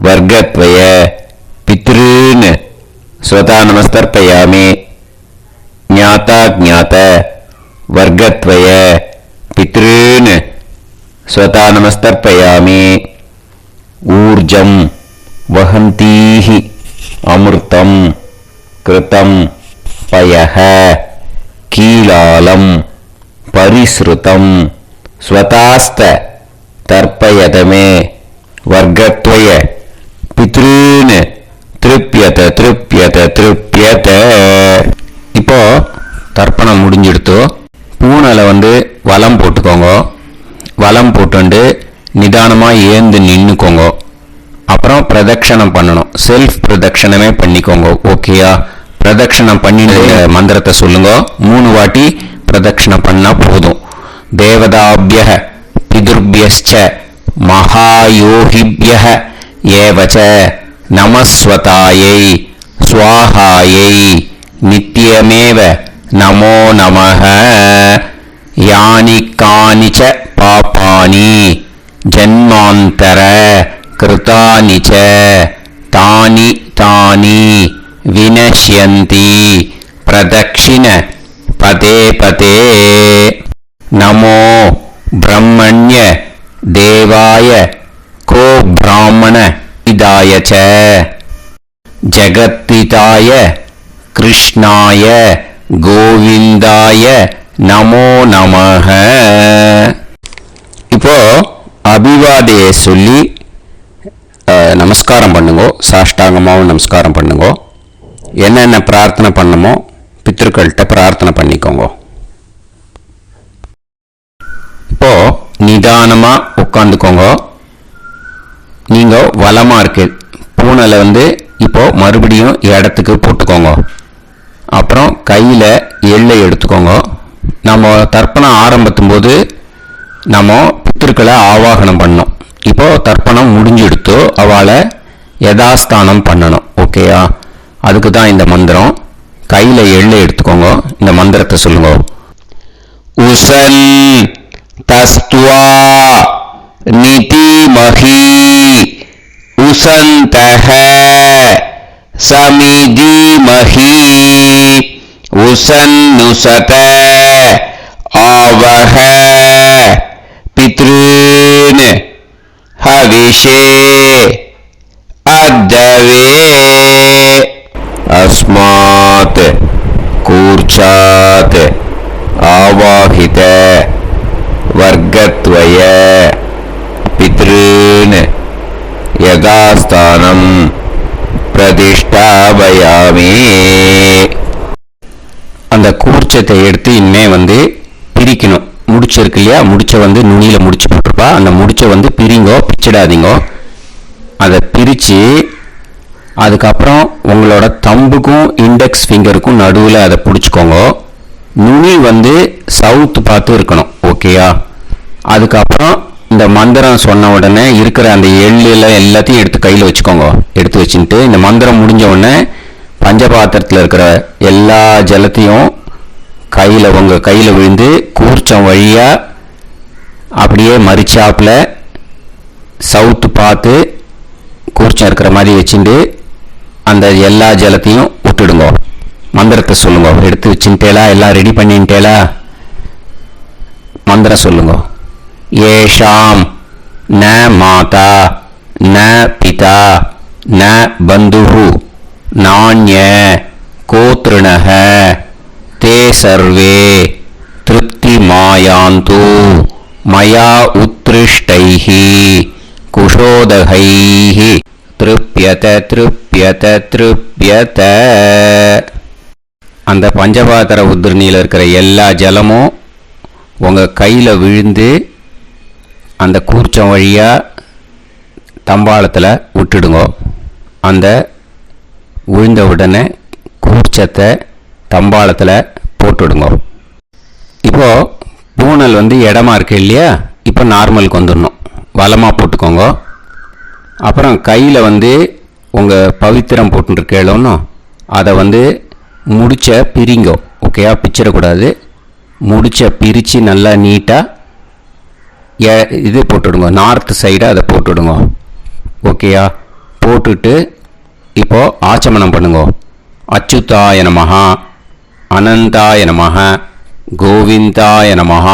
வர்க்கத்வய பித்ருன்னு ஸ்வதா நமஸ்தர்ப்பயாமி. ஞாத்தா ஜாத்த வர்க்கத்வய பித்ருன்னு ஸ்வதா நமஸ்தர்ப்பயாமி. ஊர்ஜம் வஹந்தீஹி அமிர்தம் கிருதம் பயஹ கீலாலம் பரிஸ்ருதம் ஸ்வதாஸ்த தர்ப்பயதமே வர்க்கத்வய பித்ருன்னு திருப்யத திருப்யத திருப்யத. இப்போ தர்ப்பணம் முடிஞ்சிடுத்து. பூனலை வலம் போட்டுக்கோங்க. வலம் போட்டு நிதானமாக ஏந்து நின்றுக்கோங்க. அப்புறம் பிரதட்சணம் பண்ணணும். செல்ஃப் பிரதட்சணமே பண்ணிக்கோங்க. ஓகேயா? பிரதட்சணம் பண்ணிட்டு மந்திரத்தை சொல்லுங்க. 3 வாட்டி பிரதட்சணம் பண்ணா போதும். தேவதாபிய பிதுர்பியஸ்ச மகாயோகிபிய ஏவச்ச நமஸ்வதாயை ஸ்வாஹாயை நித்யமேவ நமோ நமஹ. யானி கானிச்ச பாபானி ஜன்மாந்தர கிருதானி ச தானி தானி வினஷ்யந்தி பிரதக்ஷிண பதே பதே. நமோ பிரம்மண்ய தேவாய கோ பிராமண இதாய ச ஜகத்திதாய கிருஷ்ணாய கோவிந்தாய நமோ நமஹ. இப்போ அபிவாதையை சொல்லி நமஸ்காரம் பண்ணுங்கோ. சாஷ்டாங்கமாகவும் நமஸ்காரம் பண்ணுங்கோ. என்னென்ன பிரார்த்தனை பண்ணமோ பித்ருக்கள்கிட்ட பிரார்த்தனை பண்ணிக்கோங்க. இப்போ நிதானமா உட்காந்துக்கோங்க. நீங்க வலமா இருக்கு பூனலை இப்போ மறுபடியும் இடத்துக்கு போட்டுக்கோங்க. அப்புறம் கையில் எள்ளை எடுத்துக்கோங்க. நம்ம தர்ப்பணம் ஆரம்பிக்கும் போது நம்ம பித்திருக்களை ஆவாகனம் பண்ணோம். இப்போ தர்ப்பணம் முடிஞ்செடுத்தோ அவளை யதாஸ்தானம் பண்ணணும். ஓகேயா? அதுக்கு தான் இந்த மந்திரம். கையில் எள்ளை எடுத்துக்கோங்க. இந்த மந்திரத்தை சொல்லுங்க. உசன் தஸ்துவா நிதிமஹி உசந்தஹ சமிதிமஹி உசன்னுசத ஆவஹ பித்ருன் ஹவிஷே அத்தவே. அஸ்மாத் கூர்ச்சாத் ஆவாஹித வர்க்கத்வய பித்ருன் யதாஸ்தானம் பிரதிஷ்டாபயாமி. அந்த கூர்ச்சத்தை எடுத்து இனிமே பிரிக்கணும். முடிச்சு இருக்கு இல்லையா? முடிச்ச நுனியில முடிச்சு போட்டிருப்பா. அந்த முடிச்ச பிரிங்கோ, பிச்சிடாதீங்கோ. அதை பிரித்து அதுக்கப்புறம் உங்களோட தம்புக்கும் இண்டெக்ஸ் ஃபிங்கருக்கும் நடுவில் அதை பிடிச்சிக்கோங்க. நுனி சவுத்து பார்த்து இருக்கணும். ஓகேயா? அதுக்கப்புறம் இந்த மந்திரம் சொன்ன உடனே இருக்கிற அந்த எள்ளில் எல்லாத்தையும் எடுத்து கையில் வச்சுக்கோங்க. எடுத்து வச்சுட்டு இந்த மந்திரம் முடிஞ்ச உடனே பஞ்சபாத்திரத்தில் இருக்கிற எல்லா ஜலத்தையும் உங்கள் கையில் விழுந்து கூர்ச்சம் வழியாக அப்படியே மறிச்சாப்பில் சவுத்து பார்த்து கூர்ச்சம் இருக்கிற மாதிரி வச்சுட்டு அந்த எல்லா ஜலத்தையும் விட்டுடுங்க. மந்திரத்தை சொல்லுங்க. எடுத்து வச்சுட்டேலா? எல்லாம் ரெடி பண்ணிட்டேலா? மந்திரம் சொல்லுங்க. ஏஷாம் ந மாதா ந பிதா ந பந்துஹு நாண்ய கோத்ருணஹ தே சர்வே திருப்தி மாயாந்து மயா உத்ருஷ்டைஹி குஷோதகைஹி திருப்யத திருப்யத திருப்யத. அந்த பஞ்சபாத்திர உதிரணியில் இருக்கிற எல்லா ஜலமும் உங்கள் கையில் விழுந்து அந்த கூர்ச்சம் வழியாக தம்பாளத்தில் விட்டுடுங்க. அந்த விழுந்த உடனே கூர்ச்சத்தை தம்பாளத்தில் போட்டுடுங்க. இப்போது பூனல் இடமா இருக்கு இல்லையா? இப்போ நார்மலுக்கு வந்துடணும். வலமாக போட்டுக்கோங்க. அப்புறம் கையில் வந்து உங்கள் பவித்திரம் போட்டுருக்கேளோன்னு அதை வந்து முடிச்ச பிரிங்கோ. ஓகேயா, பிச்சிடக்கூடாது. முடிச்ச பிரித்து நல்லா நீட்டாக இது போட்டுடுங்க, நார்த் சைடாக அதை போட்டுடுங்க. ஓகேயா, போட்டுட்டு இப்போது ஆச்சமனம் பண்ணுங்க. அச்சுதாய நமஹ, அனந்தாய நமஹ, கோவிந்தாய நமஹ,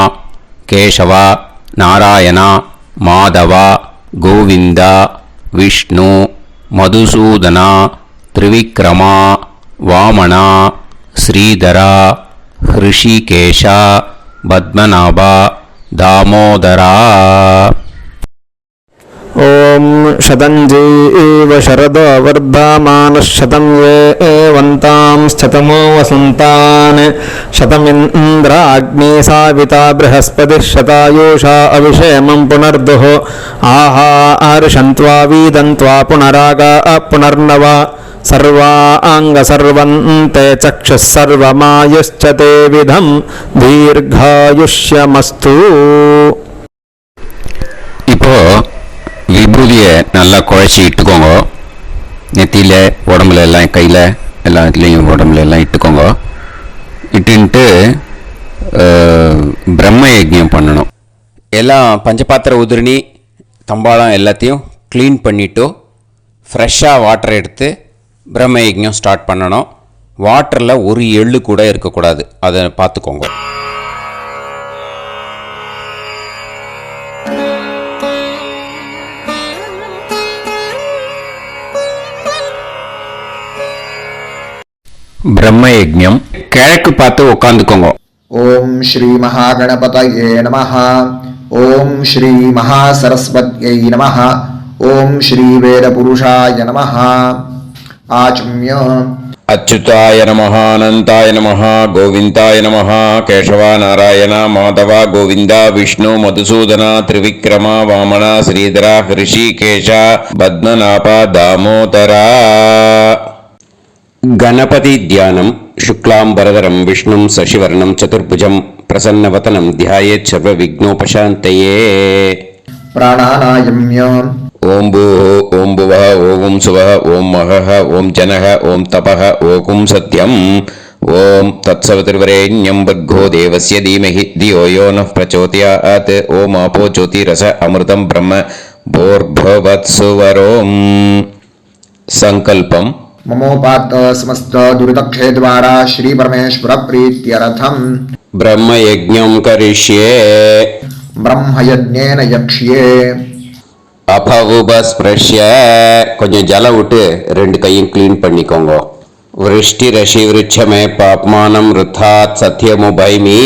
கேசவா, நாராயணா, மாதவா, கோவிந்தா, விஷ்ணு, மதுசூதனா, திரிவிக்ரமா, வாமனா, ஸ்ரீதரா, ஹிருஷிகேஷா, பத்மநாபா, தாமோதரா. ॐ शतञ्जीव शरदो वर्धमानः शतं ये एवन्तां शतमो वसन्तान् शतमिन्द्राग्नी साविता बृहस्पतिः शतायुषा अविषेमं पुनर्दुः आहार्षन्त्वा वीदन्त्वा पुनरागा पुनर्नव सर्वाङ्गसर्वन्ते चक्षुः सर्वमायुश्च ते विधं दीर्घायुष्यमस्तु. இப்போது விபூதியை நல்லா குழச்சி இட்டுக்கோங்க. நெத்தியில், உடம்புல எல்லாம், கையில் எல்லா இடத்துலையும் உடம்புல எல்லாம் இட்டுக்கோங்க. இட்டுன்ட்டு பிரம்ம யஜ்ஞம் பண்ணணும். எல்லாம் பஞ்சபாத்திர உதிரணி தம்பாளம் எல்லாத்தையும் க்ளீன் பண்ணிவிட்டு ஃப்ரெஷ்ஷாக வாட்டர் எடுத்து பிரம்ம யஜ்ஞம் ஸ்டார்ட் பண்ணணும். வாட்டரில் ஒரு எள்ளு கூட இருக்கக்கூடாது, அதை பார்த்துக்கோங்க. பிரம்ம யஜ்ஞம் கிழக்கு பார்த்து உட்காந்துக்கோங்க. ஓம் ஸ்ரீ மகாகணபதயே நமஹ. ஓம் ஸ்ரீ மகாசரஸ்வத்யை நமஹ. ஓம் ஸ்ரீ வேதபுருஷாய நமஹ. ஆச்ம்ய அச்சுதாய நமஹ, அனந்தாய நமஹ, கோவிந்தாய நமஹ, கேசவா, நாராயணா, மாதவா, கோவிந்தா, விஷ்ணு, மதுசூதனா, திரிவிக்ரமா, வாமனா, ஸ்ரீதரா, ஹிருஷிகேஷா, பத்மநாபா, தாமோதரா. गणपति ध्यानं शुक्लांबरधरं विष्णुं शशिवर्णं चतुर्भुजं प्रसन्नवदनं ध्यायेत् सर्वविघ्नोपशान्तये. प्राणानायम्य ओं भूः, ओं भुवः, ओं सुवः, ओं महः, ओं जनः, ओं तपः, ओं सत्यम्. ओं तत्सवितुर्वरेण्यं भर्गो देवस्य धीमहि धियो यो नः प्रचोदयात्. ओं आपो ज्योतिरस अमृतं ब्रह्म भूर्भुवत्सुवरों. संकल्पम ममोपात समस्त दुरितक्षे द्वारा श्री परमेश्वर प्रीत्यर्थम ब्रह्म यज्ञं करिष्ये. ब्रह्मयज्ञेन यक्ष्ये. அபவுபஸ்பிரஷ்ய கொஞ்சம் ஜலம் விட்டு ரெண்டு கையும் க்ளீன் பண்ணிக்கோங்க. விருஷ்டி ரஷி விருட்சமே பாப்மானம் ருத்தாத் சத்யமுபைமி.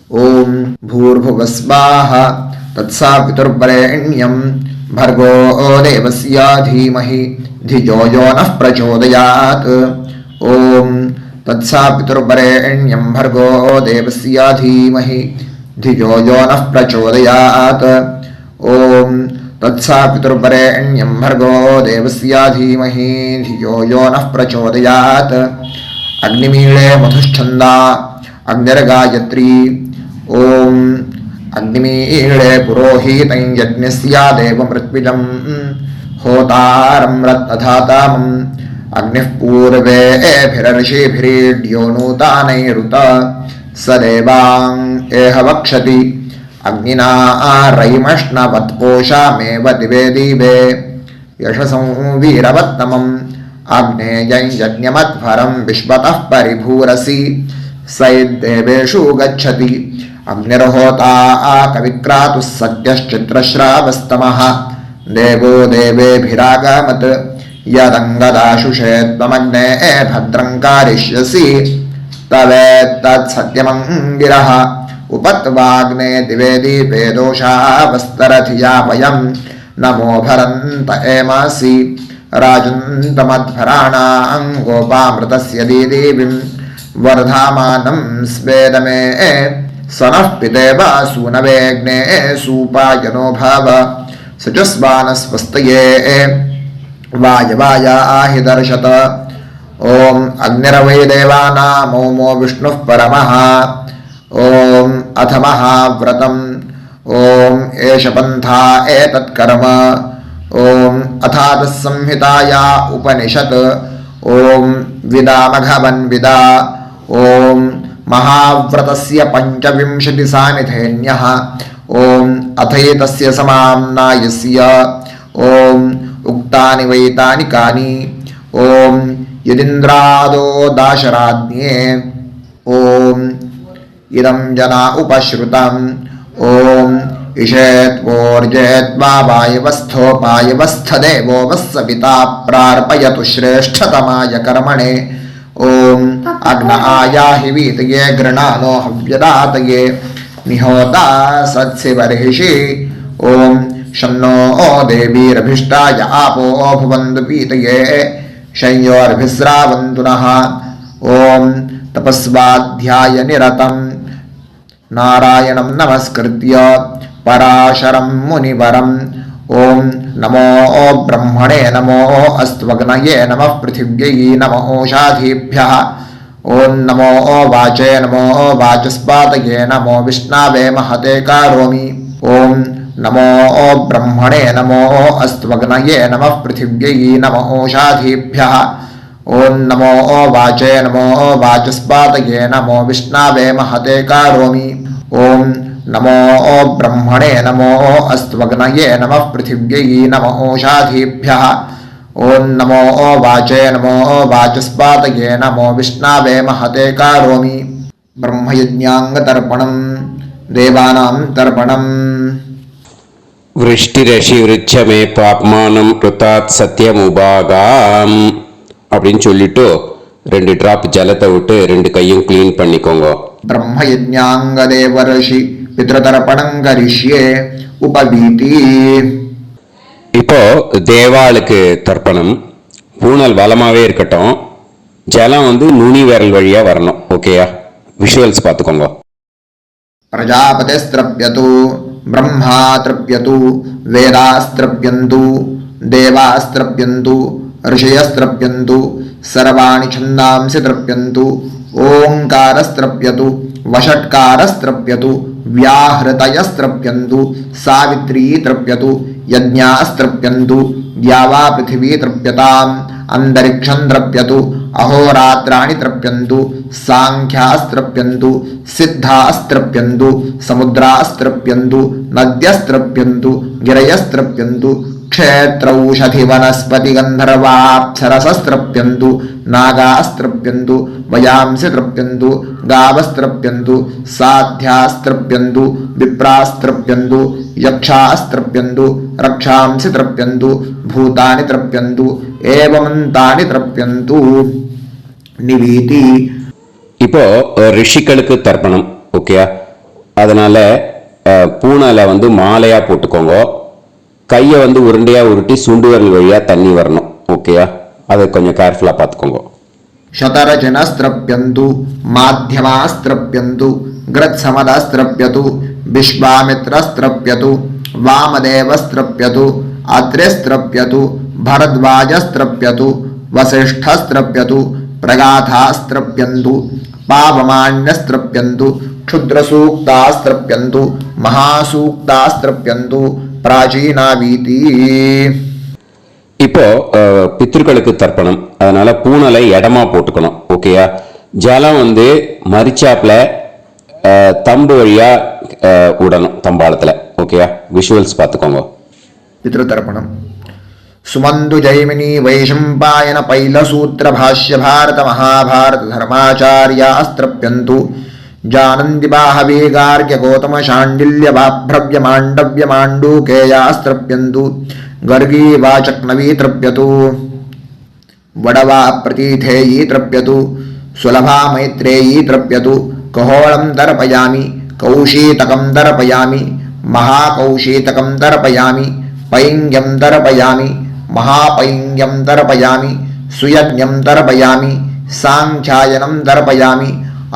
ஓம் பூர்புவஸ்வாஹ தத்சாவிதுர்வரேண்யம் भर्गो देवस्य धीमहि धियो यो नः प्रचोदयात्. ॐ तत्सावितुर्वरेण्यं भर्गो देवस्य धीमहि धियो यो नः प्रचोदयात्. ॐ तत्सावितुर्वरेण्यं भर्गो देवस्य धीमहि धियो यो नः प्रचोदयात्. अग्निमीळे मधुश्छन्दा अग्निर्गायत्री. ॐ अग्निमीळे पुरोहितं यज्ञस्य देवमृत्विजं होतारं रत्नधातामम् अग्निः पूर्वेभिरर्षिभिरीड्यो नूतानैरुत स देवां एह वक्षति अग्निना रयिमष्णवत्पोषामेव दिवे दिवे यशसं वीरवत्तमम् आग्नेयं यज्ञमध्वरं विश्वतः परिभूरसि स यद्देवेषु गच्छति. अग्निर्होता कविक्रातुः सद्यश्चित्रश्रावस्तमः देवो देवेभिरागमत् यदङ्गदाशुषे त्वमग्ने भद्रं कारयिष्यसि तवेत्तत्सत्यमङ्गिरः उपत्वाग्ने दिवे दीपे दोषावस्तरधिया वयं नमो भरन्त एमासि राजन्तमध्वराणां गोपामृतस्य दीदेवीं वर्धामानं स्वेदमे सनः पितेवा सूनवेग्ने सूपायनो भाव सुजस्वानस्वस्तये वायवायाहि दर्शत. ॐ अग्निरवै देवानामोमो विष्णुः परमः. ॐ अथ महाव्रतम्. ॐ एष पन्था एतत्कर्म. ॐ अथातः संहिताया उपनिषत् ॐ विदामघवन्विदा ॐ महाव्रतस्य पञ्चविंशतिसामिथेन्यः ॐ अथैतस्य समाम्नायस्य ॐ उक्तानि वैतानि कानि ॐ यदिन्द्रादो दाशराज्ञे ॐ इदं जना उपश्रुतम् ॐ इषेत्वोर्जेत्वा वायवस्थोपायवस्थदेवो वस्सविता प्रार्पयतु श्रेष्ठतमाय कर्मणे ॐ अग्न आयाहि वीतये गृणानो हव्यदातये निहोता सत्सिवर्हिषि ॐ शन्नो देवीरभिष्टाय आपो भुवन्तु पीतये शय्योर्भिस्रावन्तु नः ॐ तपस्वाध्याय निरतम् नारायणं नमस्कृत्य पराशरं मुनिवरम् ॐ नमो ब्रह्मणे नमो अस्त्वग्नये नमः पृथिव्यै नमो ओषाधीभ्यः ॐ नमो वाचे नमो वाचस्पातये नमो विष्णवे महते करोमि ॐ नमो ब्रह्मणे नमो अस्त्वग्नये नमः पृथिव्यै नमो ओषाधीभ्यः ॐ नमो वाचे नमो वाचस्पातये नमो विष्णवे महते करोमि ॐ नमो ब्रह्मणे नमो अस्त्वग्नये नमः पृथिव्यै नमो ओषाधीभ्यः ॐ नमो वाचे नमो वाचस्पातये नमो विष्णवे महते करोमि ब्रह्मयज्ञाङ्गतर्पणं देवानां तर्पणम् விருஷ்டிரஷி விருட்சமே பாப்மானம் ருதாத் சத்தியமுபாகாம் அப்படின்னு சொல்லிட்டு 2 டிராப் ஜலத்தை விட்டு 2 கையும் க்ளீன் பண்ணிக்கோங்க. ब्रह्मयज्ञाङ्गदेवर्षि पितृतर्पणं करिष्ये उपवीति. இப்போ தேவாளுக்கு தர்ப்பணம். பூனல் வலமாவே இருக்கட்டும், ஜலம் நுனி விரல் வழியா வரணும். ஓகேயா? விஷுவல்ஸ் பார்த்துக்கோங்க. प्रजापतिस्त्रप्यतु ब्रह्मा तृप्यतु वेदास्त्रप्यन्तु देवास्त्रप्यन्तु ऋषयस्त्रप्यन्तु सर्वाणि छन्दांसि तृप्यन्तु ओङ्कारस्त्रप्यतु वषट्कारस्त्रप्यतु व्याहृतयस्त्रप्यन्तु सावित्री तृप्यतु यज्ञास्त्रप्यन्तु द्यावा पृथिवी तृप्यताम् अंतरिक्षं तृप्यतु अहोरात्राणि तृप्यन्तु सांख्यास्त्रप्यन्तु सिद्धास्त्रप्यन्तु समुद्रास्त्रप्यन्तु नद्यस्त्रप्यन्तु गिरयस्त्रप्यन्तु क्षेत्रौषधि वनस्पति गन्धर्वाप्सरसस्त्रप्यन्तु नागास्त्रप्यन्तु वयांसि तृप्यन्तु गावस्त्रप्यन्तु साध्यास्त्रप्यन्तु विप्रास्त्रप्यन्तु यक्षास्त्रप्यन्तु रक्षांसि तृप्यन्तु भूतानि तृप्यन्तु एवमन्तानि तृप्यन्तु निवीति. இப்போ ரிஷிகளுக்கு தர்ப்பணம். ஓகேயா? அதனால பூனால மாலையா போட்டுக்கோங்க. கையை உருண்டையா உருட்டி சுண்டு விரல் வழியா தண்ணி வரணும். ஓகேயா? அதை கொஞ்சம் கேர்ஃபுல்லா பார்த்துக்கோங்க. शतरजनस्त्रप्यन्तु माध्यमास्त्रप्यन्तु ग्रत्समदस्त्रप्यतु विश्वामित्रस्त्रप्यतु वामदेवस्त्रप्यतु अत्रिस्त्रप्यतु भरद्वाजस्त्रप्यतु वसिष्ठस्त्रप्यतु प्रगाथास्त्रप्यन्तु पावमान्यस्त्रप्यन्तु क्षुद्रसूक्तास्त्रप्यन्तु महासूक्तास्त्रप्यन्तु प्राचीनावीति. இப்போ பித்ருக்களுக்கு தர்ப்பணம். அதனால பூனலை இடமா போட்டுக்கணும். ஓகேயா? ஜலம் மரிச்சாப்ல தம்பு வழியா விடணும் தம்பாளத்துல. ஓகேயா? விஷுவல்ஸ் பார்த்துக்கோங்க. पितृतर्पणम् सुमन्तु जैमिनी वैशम्पायन पैलसूत्र भाष्य भारत महाभारत धर्माचार्यास्त्रप्यन्तु जानन्ति बाहवे गार्ग्य गौतम शाण्डिल्य बाभ्रव्य माण्डव्य माण्डूकेयास्त्रप्यन्तु गर्गी वाचक्नवी तृप्यतु वडवा प्रतीथेयी तृप्यतु सुलभा मैत्रेयी तृप्यतु कहोळं तर्पयामि कौशीतकं तर्पयामि महाकौशीतकं तर्पयामि पैङ्ग्यं तर्पयामि महापैङ्ग्यं तर्पयामि सुयज्ञं तर्पयामि सांख्यायनं तर्पयामि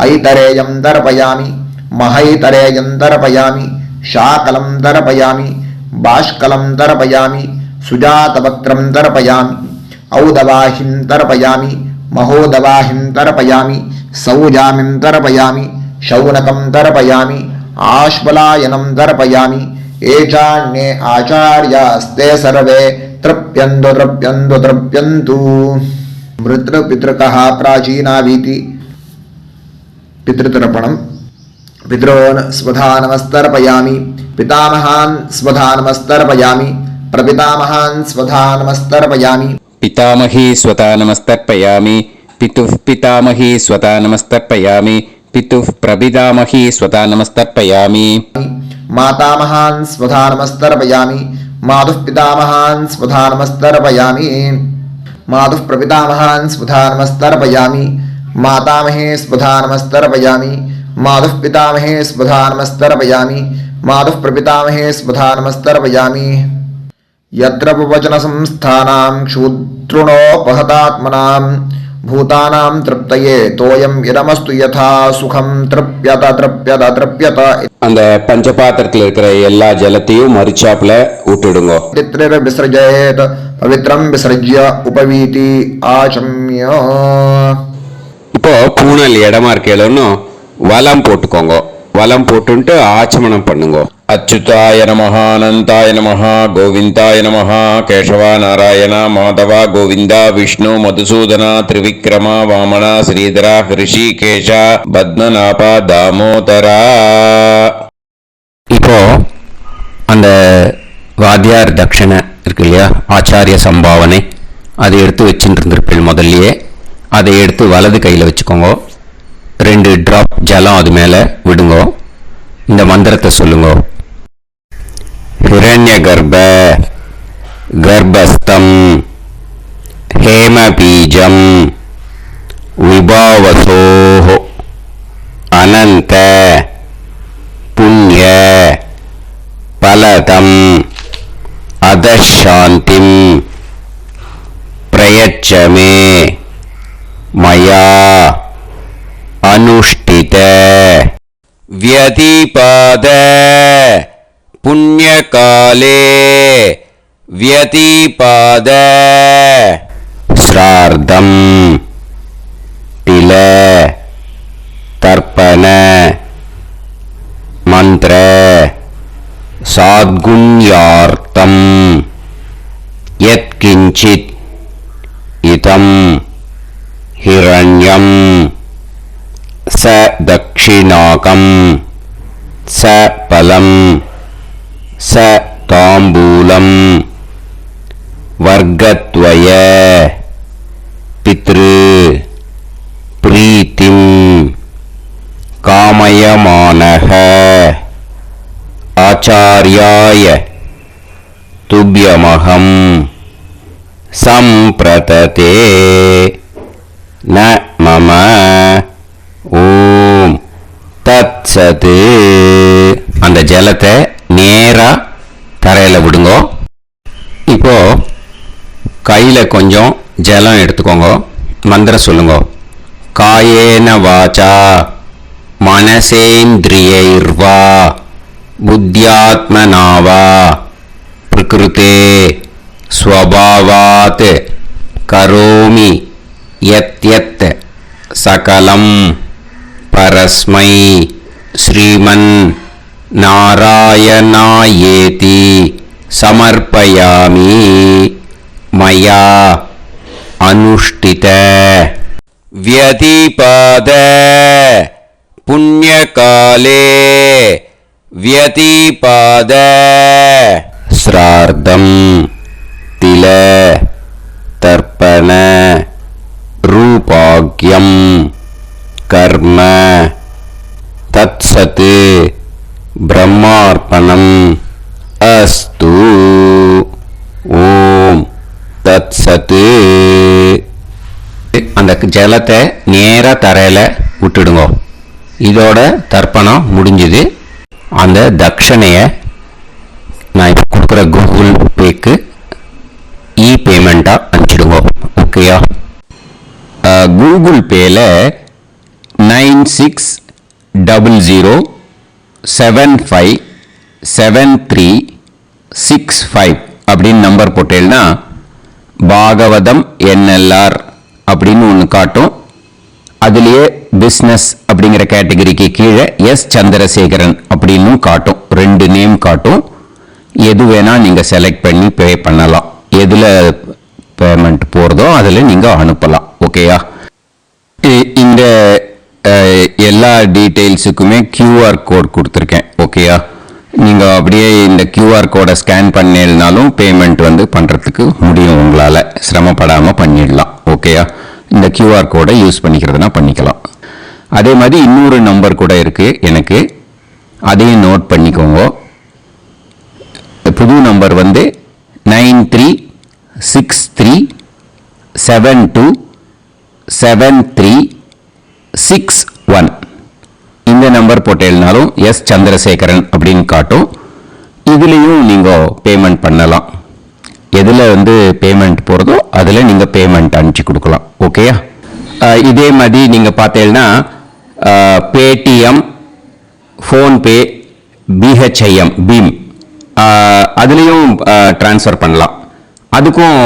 ऐतरेयं तर्पयामि महैतरेयं तर्पयामि शाकलं तर्पयामि बाष्कलं तर्पयामि सुजातवक्त्रं तर्पयामि औदवाहिं तर्पयामि महोदवाहिं तर्पयामि सौजामिं तर्पयामि शौनकं तर्पयामि आश्वलायनं तर्पयामि ये चान्ये आचार्यास्ते सर्वे तृप्यन्तु तृप्यन्तु तृप्यन्तु मृतृपितृकः प्राचीनावीति पितृतर्पणम् पितॄन् स्वधा नमस्तर्पयामि पितामहान् स्वधा नमस्तर्पयामि प्रपितामहान् स्वधा नमस्तर्पयामि पितामही स्वता नमस्तर्पयामि पितुः पितामही स्वता नमस्तर्पयामि पितुः प्रपितामही स्वता नमस्तर्पयामि मातामहान् स्वधा नमस्तर्पयामि मातुः पितामहान् स्वधा नमस्तर्पयामि मातुः प्रपितामहान् स्वधा नमस्तर्पयामि मातामहे स्वधा नमस्तर्पयामि मातुः पितामहे स्वधा नमस्तर्पयामि मातुः प्रपितामहे स्वधा नमस्तर्पयामि यत्र वचनसंस्थानां क्षूद्रुणोपहतात्मनां भूतानां तृप्तये तोयं इदमस्तु यथा सुखं तृप्यत तृप्यत तृप्यत அந்த பஞ்சபாத்திரத்தில் இருக்கிற எல்லா ஜலத்தையும் மறுச்சாப்புல விட்டுடுங்க. पितृ विसर्जयेत् पवित्रं विसर्ज्य उपवीति आचम्य இப்போ பூனல் இடமா இருக்கேன்னு வலம் போட்டுக்கோங்க. வலம் போட்டுட்டு ஆச்சமனம் பண்ணுங்க. அச்சுதாய நமஹ அனந்தாய நமஹ கோவிந்தாய நமஹ கேசவா நாராயண மாதவா கோவிந்தா விஷ்ணு மதுசூதனா திரிவிக்ரமா வாமனா ஸ்ரீதரா ஹிருஷிகேஷா பத்மநாபா தாமோதரா. இப்போ அந்த வாத்தியார் தட்சணை இருக்கு இல்லையா, ஆச்சாரிய சம்பாவனை, அதை எடுத்து வச்சுட்டு இருந்திருப்பேன் முதல்லையே. அதை எடுத்து வலது கையில் வச்சுக்கோங்க. 2 டிராப் ஜலம் அது மேலே விடுங்க. இந்த மந்திரத்தை சொல்லுங்க. ஹிரண்ய கர்ப்ப கர்ப்பஸ்தம் ஹேமபீஜம் விபாவசோ அனந்த புண்ணிய பலதம் அதசாந்திம் பிரயச்சமே மயா अनुष्ठित व्यतिपाद पुण्यकाले व्यतिपाद श्रार्धं तिल तर्पण मंत्र साद्गुण्यार्थं यत्किंचित् इदं हिरण्यं स दक्षिणाकं स फलं स ताम्बूलं वर्गद्वय पितृ प्रीतिं कामयमानः आचार्याय तुभ्यमहं सम्प्रतते न मम ஓம் தத் சத். அந்த ஜலத்தை நேரா தரையில் விடுங்க. இப்போ கையில் கொஞ்சம் ஜலம் எடுத்துக்கோங்க. மந்திரம் சொல்லுங்க. காயேன வாச்சா மனசேந்திரியைர்வா புத்தியாத்மனாவா பிரகிருதே ஸ்வபாவாத் கரோமி யத் யத் சகலம் परस्मै श्रीमन् नारायणायेति समर्पयामि मया अनुष्ठित व्यतिपाद पुण्यकाले व्यतिपाद श्रार्धं तिल तर्पण रूपाग्यं कर्म तत्सत् ब्रह्मार्पणम् अस्तु. ஓம் தத் சத். அந்த ஜலத்தை நேரா தரையில் விட்டுடுங்க. இதோட தர்ப்பணம் முடிஞ்சுது. அந்த தட்சணையை நான் இப்போ கொடுக்குற கூகுள் பேக்கு பேமெண்ட்டாக அனுப்பிச்சிடுங்க. ஓகேயா? கூகுள் பேல 9600757365 அப்படின்னு நம்பர் போட்டேன்னா பாகவதம் NLR அப்படின்னு ஒன்று காட்டும். அதுலேயே பிஸ்னஸ் அப்படிங்கிற கேட்டகரிக்கு கீழே எஸ் சந்திரசேகரன் அப்படின்னு காட்டும். 2 நேம் காட்டும். எது வேணால் நீங்கள் செலக்ட் பண்ணி பே பண்ணலாம். எதில் பேமெண்ட் போகிறதோ அதில் நீங்கள் அனுப்பலாம். ஓகேயா? இந்த எல்லா டீட்டெயில்ஸுக்குமே கியூஆர் கோட் கொடுத்துருக்கேன். ஓகேயா? நீங்கள் அப்படியே இந்த கியூஆர் கோடை ஸ்கேன் பண்ணினாலும் பேமெண்ட் பண்ணுறதுக்கு முடியும். உங்களால் சிரமப்படாமல் பண்ணிடலாம். ஓகேயா? இந்த கியூஆர் கோடை யூஸ் பண்ணிக்கிறதுனா பண்ணிக்கலாம். அதே மாதிரி இன்னொரு நம்பர் கூட இருக்குது எனக்கு, அதையும் நோட் பண்ணிக்கோங்க. புது நம்பர் 9363727361. இந்த நம்பர் போட்டேனாலும் எஸ் சந்திரசேகரன் அப்படின்னு காட்டும். இதுலேயும் நீங்கள் பேமெண்ட் பண்ணலாம். எதில் பேமெண்ட் போகிறதோ அதில் நீங்கள் பேமெண்ட் அனுப்பிச்சி கொடுக்கலாம். ஓகேயா? இதே மாதிரி நீங்கள் பார்த்தீங்கன்னா பேடிஎம், ஃபோன்பே, பிஹெச்ஐஎம், பீம் அதுலேயும் ட்ரான்ஸ்ஃபர் பண்ணலாம். அதுக்கும்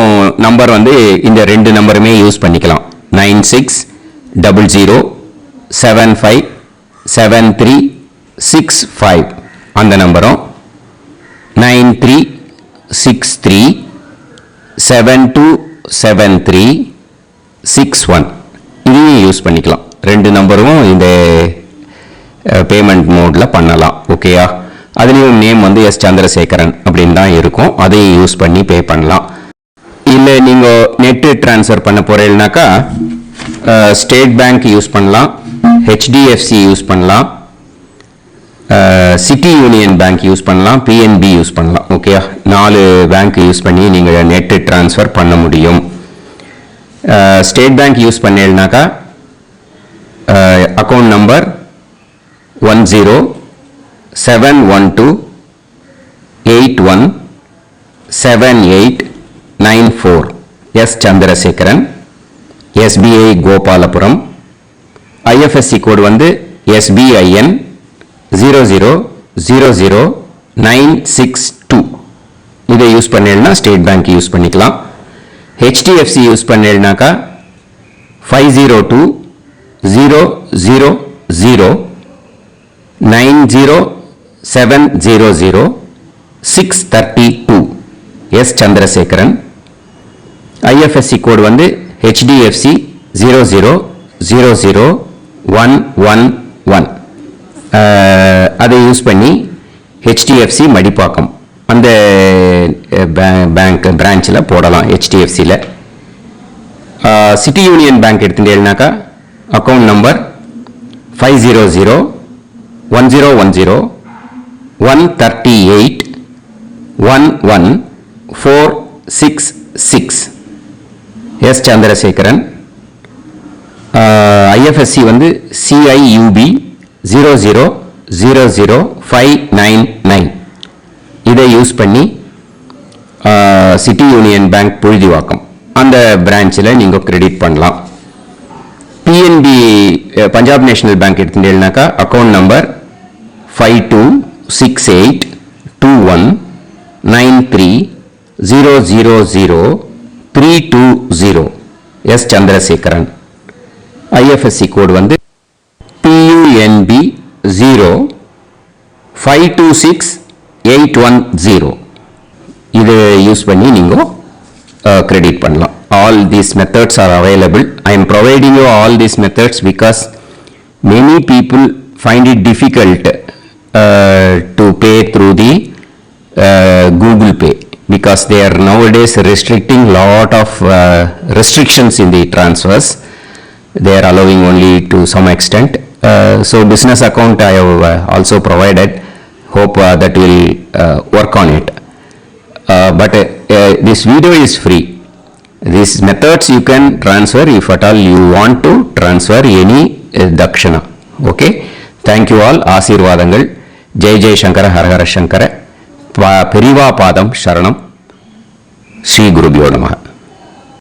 நம்பர் இந்த 2 நம்பருமே யூஸ் பண்ணிக்கலாம். 9600757365 அந்த நம்பரும் 9363727361 இதையும் யூஸ் பண்ணிக்கலாம். 2 நம்பரும் இந்த பேமெண்ட் மோடில் பண்ணலாம். ஓகேயா? அதுலேயும் நேம் எஸ் சந்திரசேகரன் அப்படின்னு தான் இருக்கும். அதையும் யூஸ் பண்ணி பே பண்ணலாம். இல்லை நீங்கள் நெட்டு ட்ரான்ஸ்ஃபர் பண்ண போகிறீங்கனாக்கா ஸ்டேட் பேங்க் யூஸ் பண்ணலாம், ஹெச்டிஎஃப்சி யூஸ் பண்ணலாம், சிட்டி யூனியன் பேங்க் யூஸ் பண்ணலாம், பிஎன்பி யூஸ் பண்ணலாம். ஓகேயா? 4 பேங்க் யூஸ் பண்ணி நீங்கள் நெட்டு ட்ரான்ஸ்ஃபர் பண்ண முடியும். ஸ்டேட் பேங்க் யூஸ் பண்ணீங்கனாக்கா account number 1071281789 S Chandrasekaran, SBI Gopalapuram, IFSC code SBIN 0000962. இதை யூஸ் பண்ணீங்கன்னா ஸ்டேட் பேங்க் யூஸ் பண்ணிக்கலாம். ஹெச்டிஎஃப்சி யூஸ் பண்ணீங்கன்னாக்கா 50200090700632 S Chandrasekaran. IFSC code HDFC 0000111. அதை யூஸ் பண்ணி HDFC மடிப்பாக்கம் அந்த பேங்க் பிரான்ச்சில் போடலாம். HDFCயில் சிட்டி யூனியன் பேங்க் எடுத்துட்டேன்னாக்கா account number 5001010381146 S Chandrasekaran. IFSC CIUB 0000599. இதை யூஸ் பண்ணி சிட்டி யூனியன் பேங்க் புழுதிவாக்கம் அந்த பிரான்ச்சில் நீங்கள் கிரெடிட் பண்ணலாம். PNB பஞ்சாப் நேஷனல் பேங்க் எடுத்துட்டீங்கன்னாக்கா account number 52682193000320 S Chandrasekaran. IFSC code PUNB 0526810. இதை யூஸ் பண்ணி நீங்கள் கிரெடிட் பண்ணலாம். All these methods are available. I am providing you all these methods because many people find it difficult to pay through the Google Pay because they are nowadays restricting lot of restrictions in the transfers. They are allowing only to some extent. So business account I have also provided. Hope that will work on it. But this video is free. These methods you can transfer if at all you want to transfer any dakshana. Okay. Thank you all. ஆசீர்வாதங்கள். ஜெய் ஜெய் சங்கர ஹர ஹர சங்கர. பெரிவா பாதம் சரணம். ஸ்ரீ குருபியோ நமஹ.